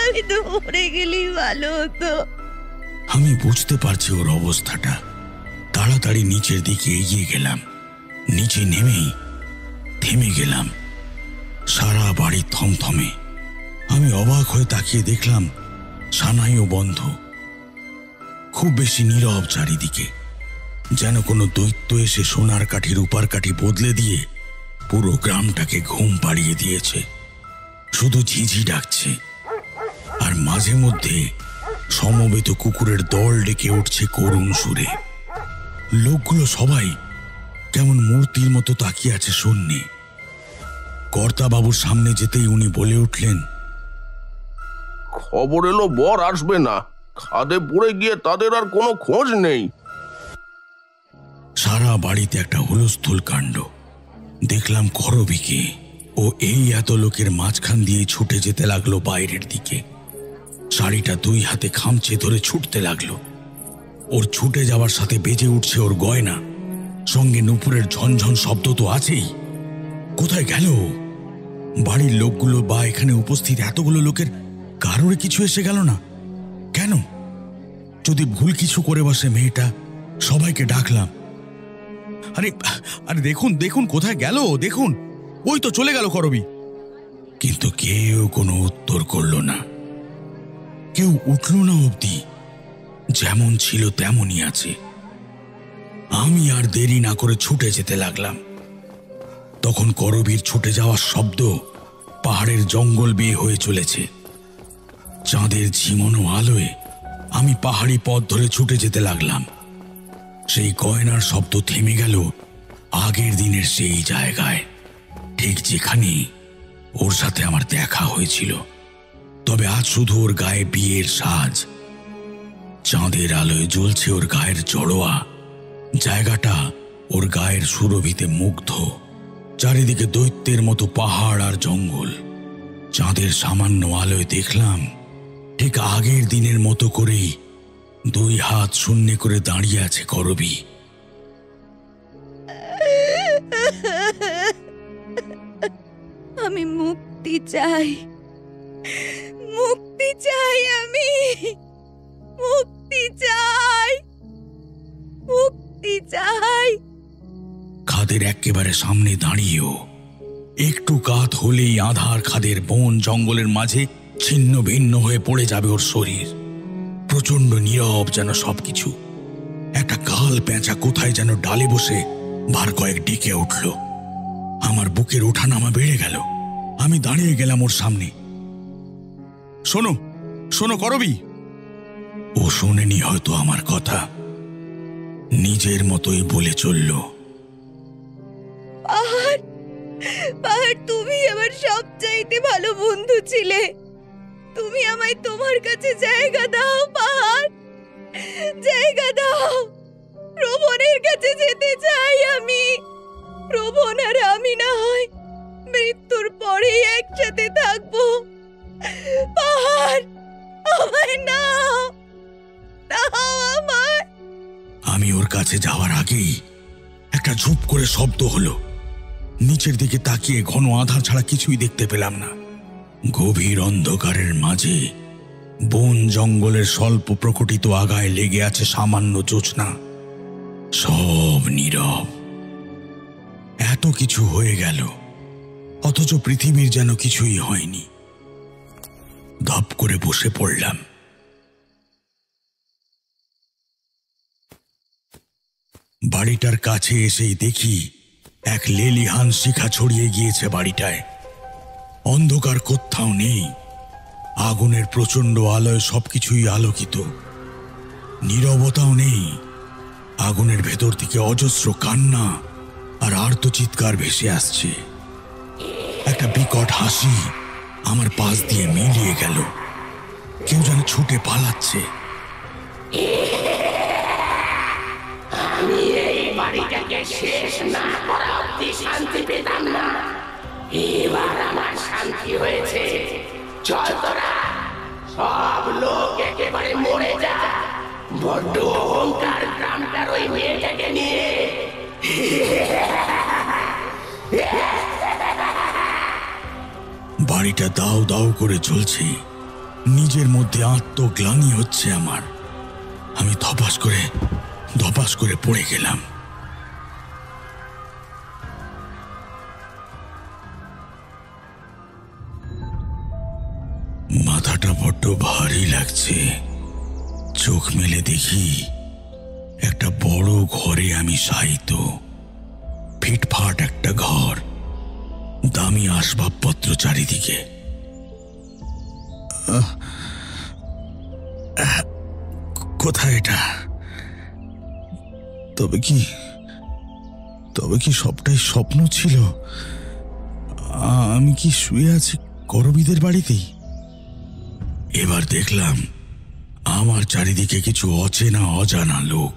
আমি তো মরে গেলেই ভালো হতো। আমি বুঝতে পারছি ওর অবস্থাটা। তাড়াতাড়ি নিচের দিকে এগিয়ে গেলাম। নিচে নেমেই থেমে গেলাম। সারা বাড়ি থমথমে। আমি অবাক হয়ে তাকিয়ে দেখলাম সানাইও বন্ধ। খুব বেশি নীরব চারিদিকে, যেন কোনো দৈত্য এসে সোনার কাঠি রূপার কাঠি বদলে দিয়ে পুরো গ্রামটাকে ঘুম পাড়িয়ে দিয়েছে। শুধু ঝিঝি ডাকছে, আর মাঝে মধ্যে সমবেত কুকুরের দল ডেকে উঠছে করুণ সুরে। লোকগুলো সবাই কেমন মূর্তির মতো তাকিয়ে আছে শূন্যে। কর্তাবাবুর সামনে যেতেই উনি বলে উঠলেন, খবর এলো বর আসবে না, খাদে পড়ে গিয়ে তাদের আর কোনো খোঁজ নেই। সারা বাড়িতে একটা হুলস্থুল কাণ্ড। দেখলাম করবিকে, ও এই এত লোকের মাঝখান দিয়ে ছুটে যেতে লাগলো বাইরের দিকে। শাড়িটা 2 হাতে খামচে ধরে ছুটতে লাগলো। ওর ছুটে যাওয়ার সাথে বেজে উঠছে ওর গয়না, সঙ্গে নুপুরের ঝনঝন শব্দ তো আছেই। কোথায় গেল বাড়ির লোকগুলো বা এখানে উপস্থিত এতগুলো লোকের কারোর কিছু এসে গেল না কেন? যদি ভুল কিছু করে বসে মেয়েটা। সবাইকে ডাকলাম, আরে আরে দেখুন দেখুন কোথায় গেল, দেখুন ওই তো চলে গেল করবি। কিন্তু কেউ কোনো উত্তর করল না, কেউ উঠল না অবধি। যেমন ছিল তেমনই আছে। আমি আর দেরি না করে ছুটে যেতে লাগলাম। তখন করবীর ছুটে যাওয়ার শব্দ পাহাড়ের জঙ্গল বেয়ে হয়ে চলেছে। চাঁদের ঝিমনো আলোয় আমি পাহাড়ি পথ ধরে ছুটে যেতে লাগলাম। সেই গয়নার শব্দ থেমে গেল আগের দিনের সেই জায়গায়, ঠিক যেখানে ওর সাথে আমার দেখা হয়েছিল। তবে আজ শুধু ওর গায়ে বিয়ের সাজ। চাঁদের আলোয় জ্বলছে ওর গায়ের জড়োয়া, জায়গাটা ওর গায়ের সুরভিতে মুগ্ধ। চারিদিকে দৈত্যের মতো পাহাড় আর জঙ্গল। চাঁদের সামান্য আলোয় দেখলাম ঠিক আগের দিনের মতো করেই 2 হাত শূন্য করে দাঁড়িয়ে আছে করবী। আমি মুক্তি চাই, মুক্তি চাই, আমি মুক্তি চাই, মুক্তি চাই। খাদের একেবারে সামনে দাঁড়িয়েও একটু কাত হলেই আধার খাদের বন জঙ্গলের মাঝে ছিন্ন ভিন্ন হয়ে পড়ে যাবে ওর শরীর। প্রচন্ড নীরব যেন সবকিছু। একটা কাল পেঁচা কোথায় যেন ডালে বসে বার কয়েক ডেকে উঠল। আমার বুকের ওঠানামা বেড়ে গেল। আমি দাঁড়িয়ে গেলাম ওর সামনে। শোনো, শোনো করবী। ও শোনেনি হয়তো আমার কথা, নিজের মতোই বলে চলল। পাহাড়, পাহাড়, তুমি আমার সবচাইতে ভালো বন্ধু ছিলে। তুমি আমায় তোমার কাছে জায়গা দাও পাহাড়, জায়গা দাও। প্রবণের কাছে যেতে চাই আমি। প্রবণ আর আমি না হয় মৃত্যুর পরেই একসাথে থাকবো। পাহাড়, আমায় নাও, নাও আমায়। আমি ওর কাছে যাওয়ার আগেই একটা ঝুপ করে শব্দ হলো। নিচের দিকে তাকিয়ে ঘন আধার ছাড়া কিছুই দেখতে পেলাম না। গভীর অন্ধকারের মাঝে বন জঙ্গলের স্বল্প প্রকটিত আগায় লেগে আছে সামান্য জ্যোৎস্না। সব নীরব। এত কিছু হয়ে গেল, অথচ পৃথিবীর যেন কিছুই হয়নি। ধপ করে বসে পড়লাম। বাড়িটার কাছে এসেই দেখি এক লেলিহান শিখা ছড়িয়ে গিয়েছে বাড়িটায়। অন্ধকার কোথাও নেই। আগুনের প্রচন্ড আলোয় সবকিছুই আলোকিত। নীরবতাও নেই। আগুনের ভেতর থেকে অজস্র কান্না আর আর্তচিৎকার ভেসে আসছে। একটা বিকট হাসি আমার পাশ দিয়ে মিলিয়ে গেল। কেউ যেন ছুটে পালাচ্ছে। আমি এই বাড়িটাকে শেষ না করা অব্দি শান্তি পেতাম না। এবার আমার শান্তি হয়েছে। চল তোরা, সব লোক একেবারে মরে যা। বড্ড অহংকার গ্রামটার ওই মেয়েটাকে নিয়ে। বাড়িটা দাও দাও করে চলছে। নিজের মধ্যে আত্মগ্লানি হচ্ছে আমার। আমি ধপাস করে পড়ে গেলাম। মাথাটা বড্ড ভারী লাগছে। চোখ মেলে দেখি একটা বড় ঘরে আমি শায়িত। ফিটফাট একটা ঘর, দামি আসবাবপত্র চারিদিকে। কোথায় এটা? তবে কি সবটাই স্বপ্ন ছিল? আমি কি শুয়ে আছি করবীদের বাড়িতেই? এবার দেখলাম আমার চারিদিকে কিছু অচেনা অজানা লোক।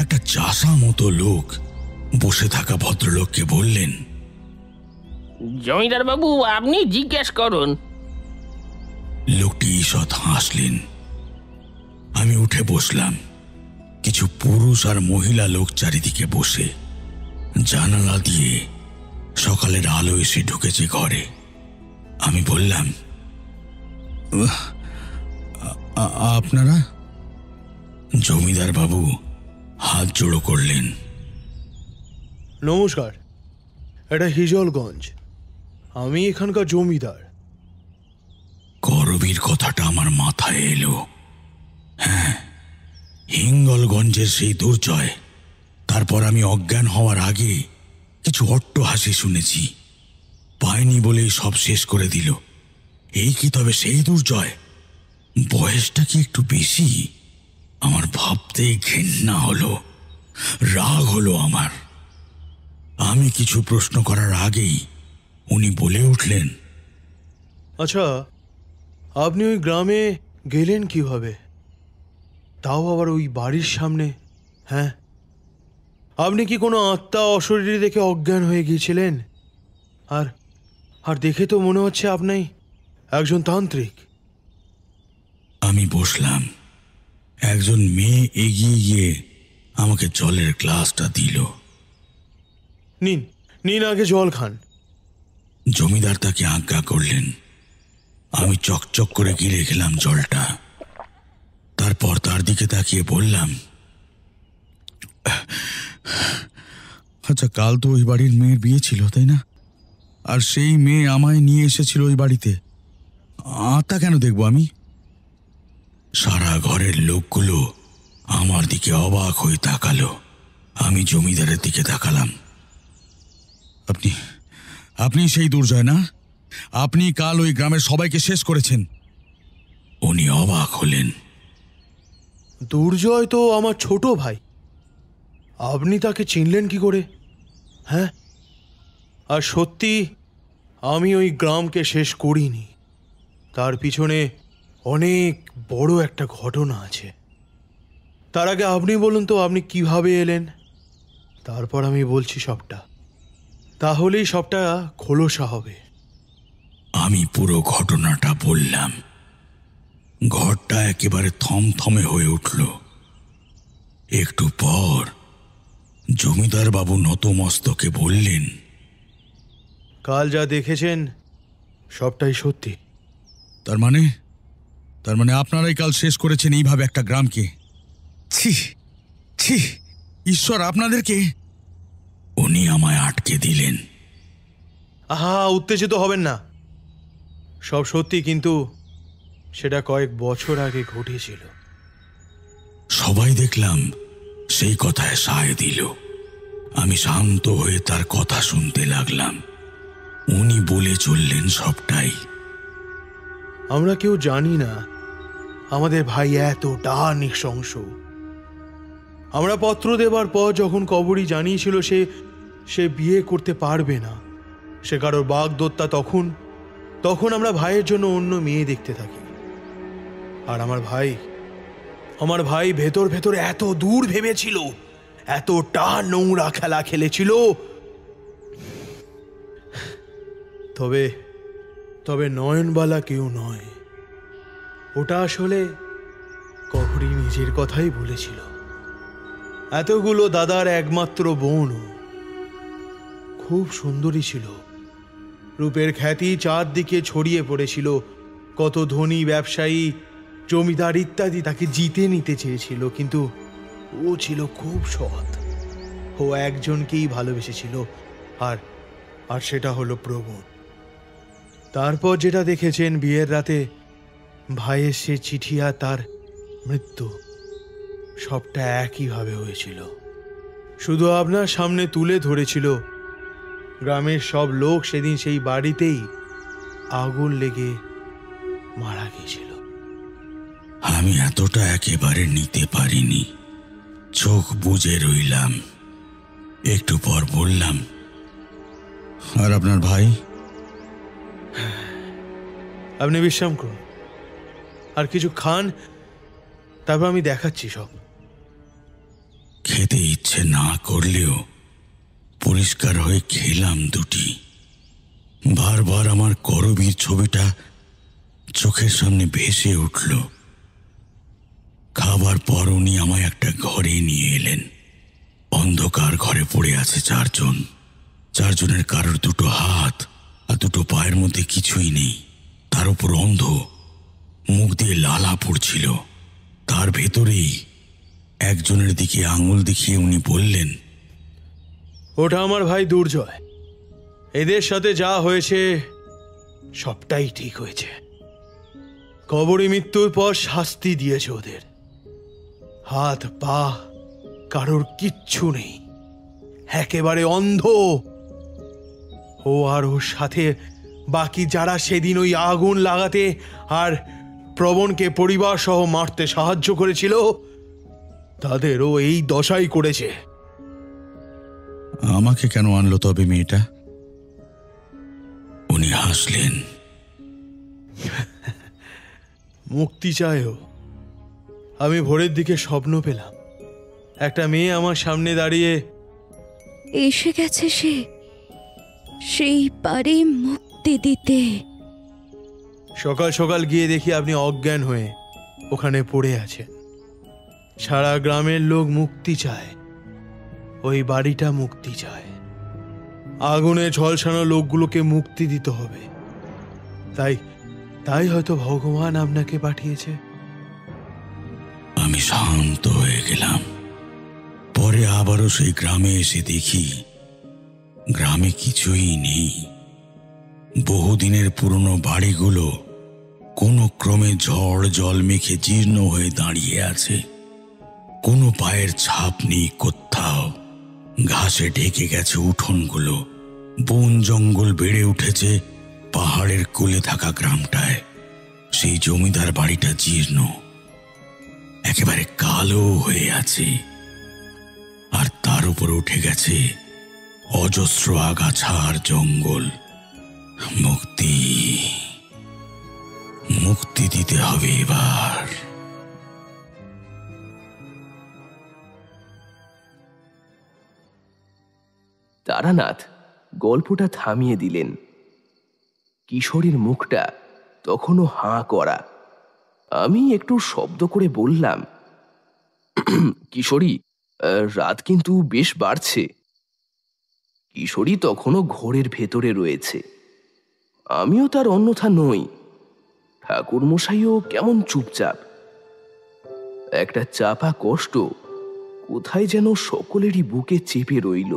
একটা চাষা মতো লোক বসে থাকা ভদ্রলোককে বললেন, জমিদার বাবু, আপনি জিজ্ঞেস করুন। লোকটি ঈষৎ হাসলেন। আমি উঠে বসলাম। কিছু পুরুষ আর মহিলা লোক চারিদিকে বসে। জানালা দিয়ে সকালের আলো এসে ঢুকেছে ঘরে। আমি বললাম, আপনারা? জমিদার বাবু হাত জোড়ো করলেন। নমস্কার, এটা হিজলগঞ্জ। আমি এখানকার জমিদার। করবীর কথাটা আমার মাথায় এলো। হ্যাঁ, হিঙ্গলগঞ্জের সেই দুর্জয়। তারপর আমি অজ্ঞান হওয়ার আগে কিছু অট্টহাসি শুনেছি, পায়নি বলেই সব শেষ করে দিল। এই কি তবে সেই দুর্জয়? বয়সটা কি একটু বেশি? আমার ভাবতেই ঘৃণা হলো, রাগ হলো আমার। আমি কিছু প্রশ্ন করার আগেই উনি বলে উঠলেন, আচ্ছা, আপনি ওই গ্রামে গেলেন কিভাবে? তাও আবার ওই বাড়ির সামনে। হ্যাঁ, আপনি কি কোনো আত্মা অশরীরী দেখে অজ্ঞান হয়ে গিয়েছিলেন? আর আর দেখে তো মনে হচ্ছে আপনি একজন তান্ত্রিক। আমি বসলাম। একজন মেয়ে এগিয়ে গিয়ে আমাকে জলের গ্লাসটা দিল। নিন নিন, আগে জল খান। জমিদার তাকে আজ্ঞা করলেন। আমি চকচক করে গিলে খেলাম জলটা। তারপর তার দিকে তাকিয়ে বললাম, আচ্ছা, কাল তো ওই বাড়ির মেয়ের বিয়ে ছিল, তাই না? আর সেই মেয়ে আমায় নিয়ে এসেছিল ওই বাড়িতে। আত্মা কেন দেখবো আমি? সারা ঘরের লোকগুলো আমার দিকে অবাক হয়ে তাকালো। আমি জমিদারের দিকে তাকালাম। আপনি আপনি সেই দুর্জয় না? আপনি কাল ওই গ্রামের সবাইকে শেষ করেছেন। উনি অবাক হলেন। দুর্জয় তো আমার ছোট ভাই, আপনি তাকে চিনলেন কি করে? হ্যাঁ, আর সত্যি আমি ওই গ্রামকে শেষ করিনি। তার পিছনে অনেক বড় একটা ঘটনা আছে। তার আগে আপনি বলুন তো, আপনি কিভাবে এলেন? তারপর আমি বলছি সবটা, তাহলেই সবটা খোলসা হবে। আমি পুরো ঘটনাটা বললাম। ঘরটা একেবারে থমথমে হয়ে উঠল। একটু পর জমিদার বাবু নতমস্তকে বললেন, কাল যা দেখেছেন সবটাই সত্যি। তার মানে আপনারাই কাল শেষ করেছেন এইভাবে একটা গ্রামকে? ছি ছি, ঈশ্বর আপনাদেরকে! উনি আমায় আটকে দিলেন। আহা, উত্তেজিত হবেন না। সব সত্যি, কিন্তু সেটা কয়েক বছর আগে ঘটেছিল। সবাই দেখলাম সেই কথায় সায় দিল। আমি শান্ত হয়ে তার কথা শুনতে লাগলাম। উনি বলে চললেন সবটাই। আমরা কেউ জানি না আমাদের ভাই এতটা নৃশংস। আমরা পত্র দেবার পর যখন কবরী জানিয়েছিল সে বিয়ে করতে পারবে না, সে কারোর বাগদত্তা, তখন আমরা ভাইয়ের জন্য অন্য মেয়ে দেখতে থাকি। আর আমার ভাই ভেতর ভেতর এত দূর ভেবেছিল, এতটা নোংরা খেলা খেলেছিল। তবে নয়নবালা কেউ নয়, ওটা আসলে কবরী নিজের কথাই বলেছিল। এতগুলো দাদার একমাত্র বোন, খুব সুন্দরী ছিল। রূপের খ্যাতি চারদিকে ছড়িয়ে পড়েছিল। কত ধনী ব্যবসায়ী, জমিদার ইত্যাদি তাকে জিতে নিতে চেয়েছিল, কিন্তু ও ছিল খুব সৎ। ও একজনকেই ভালোবেসেছিল, আর সেটা হলো প্রবণ। তারপর যেটা দেখেছেন বিয়ের রাতে, ভাইয়ের সে চিঠি আর তার মৃত্যু, সবটা একইভাবে হয়েছিল। শুধু আপনার সামনে তুলে ধরেছিল। গ্রামের সব লোক সেদিন সেই বাড়িতেই আগুন লেগে মারা গিয়েছিল। আমি এতটা একেবারে নিতে পারিনি। চোখ বুজে রইলাম। একটু পর বললাম, আর আপনার ভাই? আপনি বিশ্রাম করুন, আর কিছু খান, তারপর আমি দেখাচ্ছি সব। খেতে ইচ্ছে না করলেও পরিষ্কার হয়ে খেলাম দুটি। বারবার আমার করবীর ছবিটা চোখের সামনে ভেসে উঠল। খাবার পর উনি আমায় একটা ঘরে নিয়ে এলেন। অন্ধকার ঘরে পড়ে আছে চারজনের কারোর দুটো হাত আর দুটো পায়ের মধ্যে কিছুই নেই। তার উপর অন্ধ, মুখ দিয়ে লালা পড়ছিল। তার ভেতরেই একজনের দিকে আঙুল দেখিয়ে উনি বললেন, ওটা আমার ভাই দুর্জয়। এদের সাথে যা হয়েছে সবটাই ঠিক হয়েছে। কবরী মৃত্যুর পর শাস্তি দিয়েছে ওদের। হাত পা কারোর কিচ্ছু নেই, একেবারে অন্ধ। ও আর ওর সাথে বাকি যারা সেদিন ওই আগুন লাগাতে আর প্রবণকে পরিবার সহ মারতে সাহায্য করেছিল, তাদেরও এই দশাই করেছে। আমাকে কেন আনলো তবে মেয়েটা? উনি হাসলেন। মুক্তি চায়ও। আমি ভোরের দিকে স্বপ্ন পেলাম, একটা মেয়ে আমার সামনে দাঁড়িয়ে, এসে গেছে সে, সেই পারে মুক্তি দিতে। সকাল সকাল গিয়ে দেখি আপনি অজ্ঞান হয়ে ওখানে পড়ে আছেন। সারা গ্রামের লোক মুক্তি চায়, ওই বাড়িটা মুক্তি চায়। আগুনে ঝলসানো লোকগুলোকে মুক্তি দিতে হবে। তাই তাই হয়তো ভগবান আপনাকে পাঠিয়েছে। আমি শান্ত হয়ে গেলাম। পরে আবারও সেই গ্রামে এসে দেখি গ্রামে কিছুই নেই। বহুদিনের পুরনো বাড়িগুলো কোনো ক্রমে ঝড় জল মেখে জীর্ণ হয়ে দাঁড়িয়ে আছে। কোনো পায়ের ছাপ নেই কোথাও। ঘাসে ঢেকে গেছে উঠোনগুলো। বন জঙ্গল বেড়ে উঠেছে পাহাড়ের কোলে থাকা গ্রামটায়। সেই জমিদার বাড়িটা জীর্ণ, একেবারে কালো হয়ে আছে। আর তার উপর উঠে গেছে অজস্র আগাছা আর জঙ্গল। মুক্তি মুক্তি দিতে হবে এবার। তারানাথ গল্পটা থামিয়ে দিলেন। কিশোরীর মুখটা তখনও হাঁ করা। আমি একটু শব্দ করে বললাম, কিশোরী, রাত কিন্তু বেশ বাড়ছে। কিশোরী তখনও ঘোরের ভেতরে রয়েছে। আমিও তার অন্যথা নই। ঠাকুরমশাইও কেমন চুপচাপ। একটা চাপা কষ্ট কোথায় যেন সকলেরই বুকে চেপে রইল।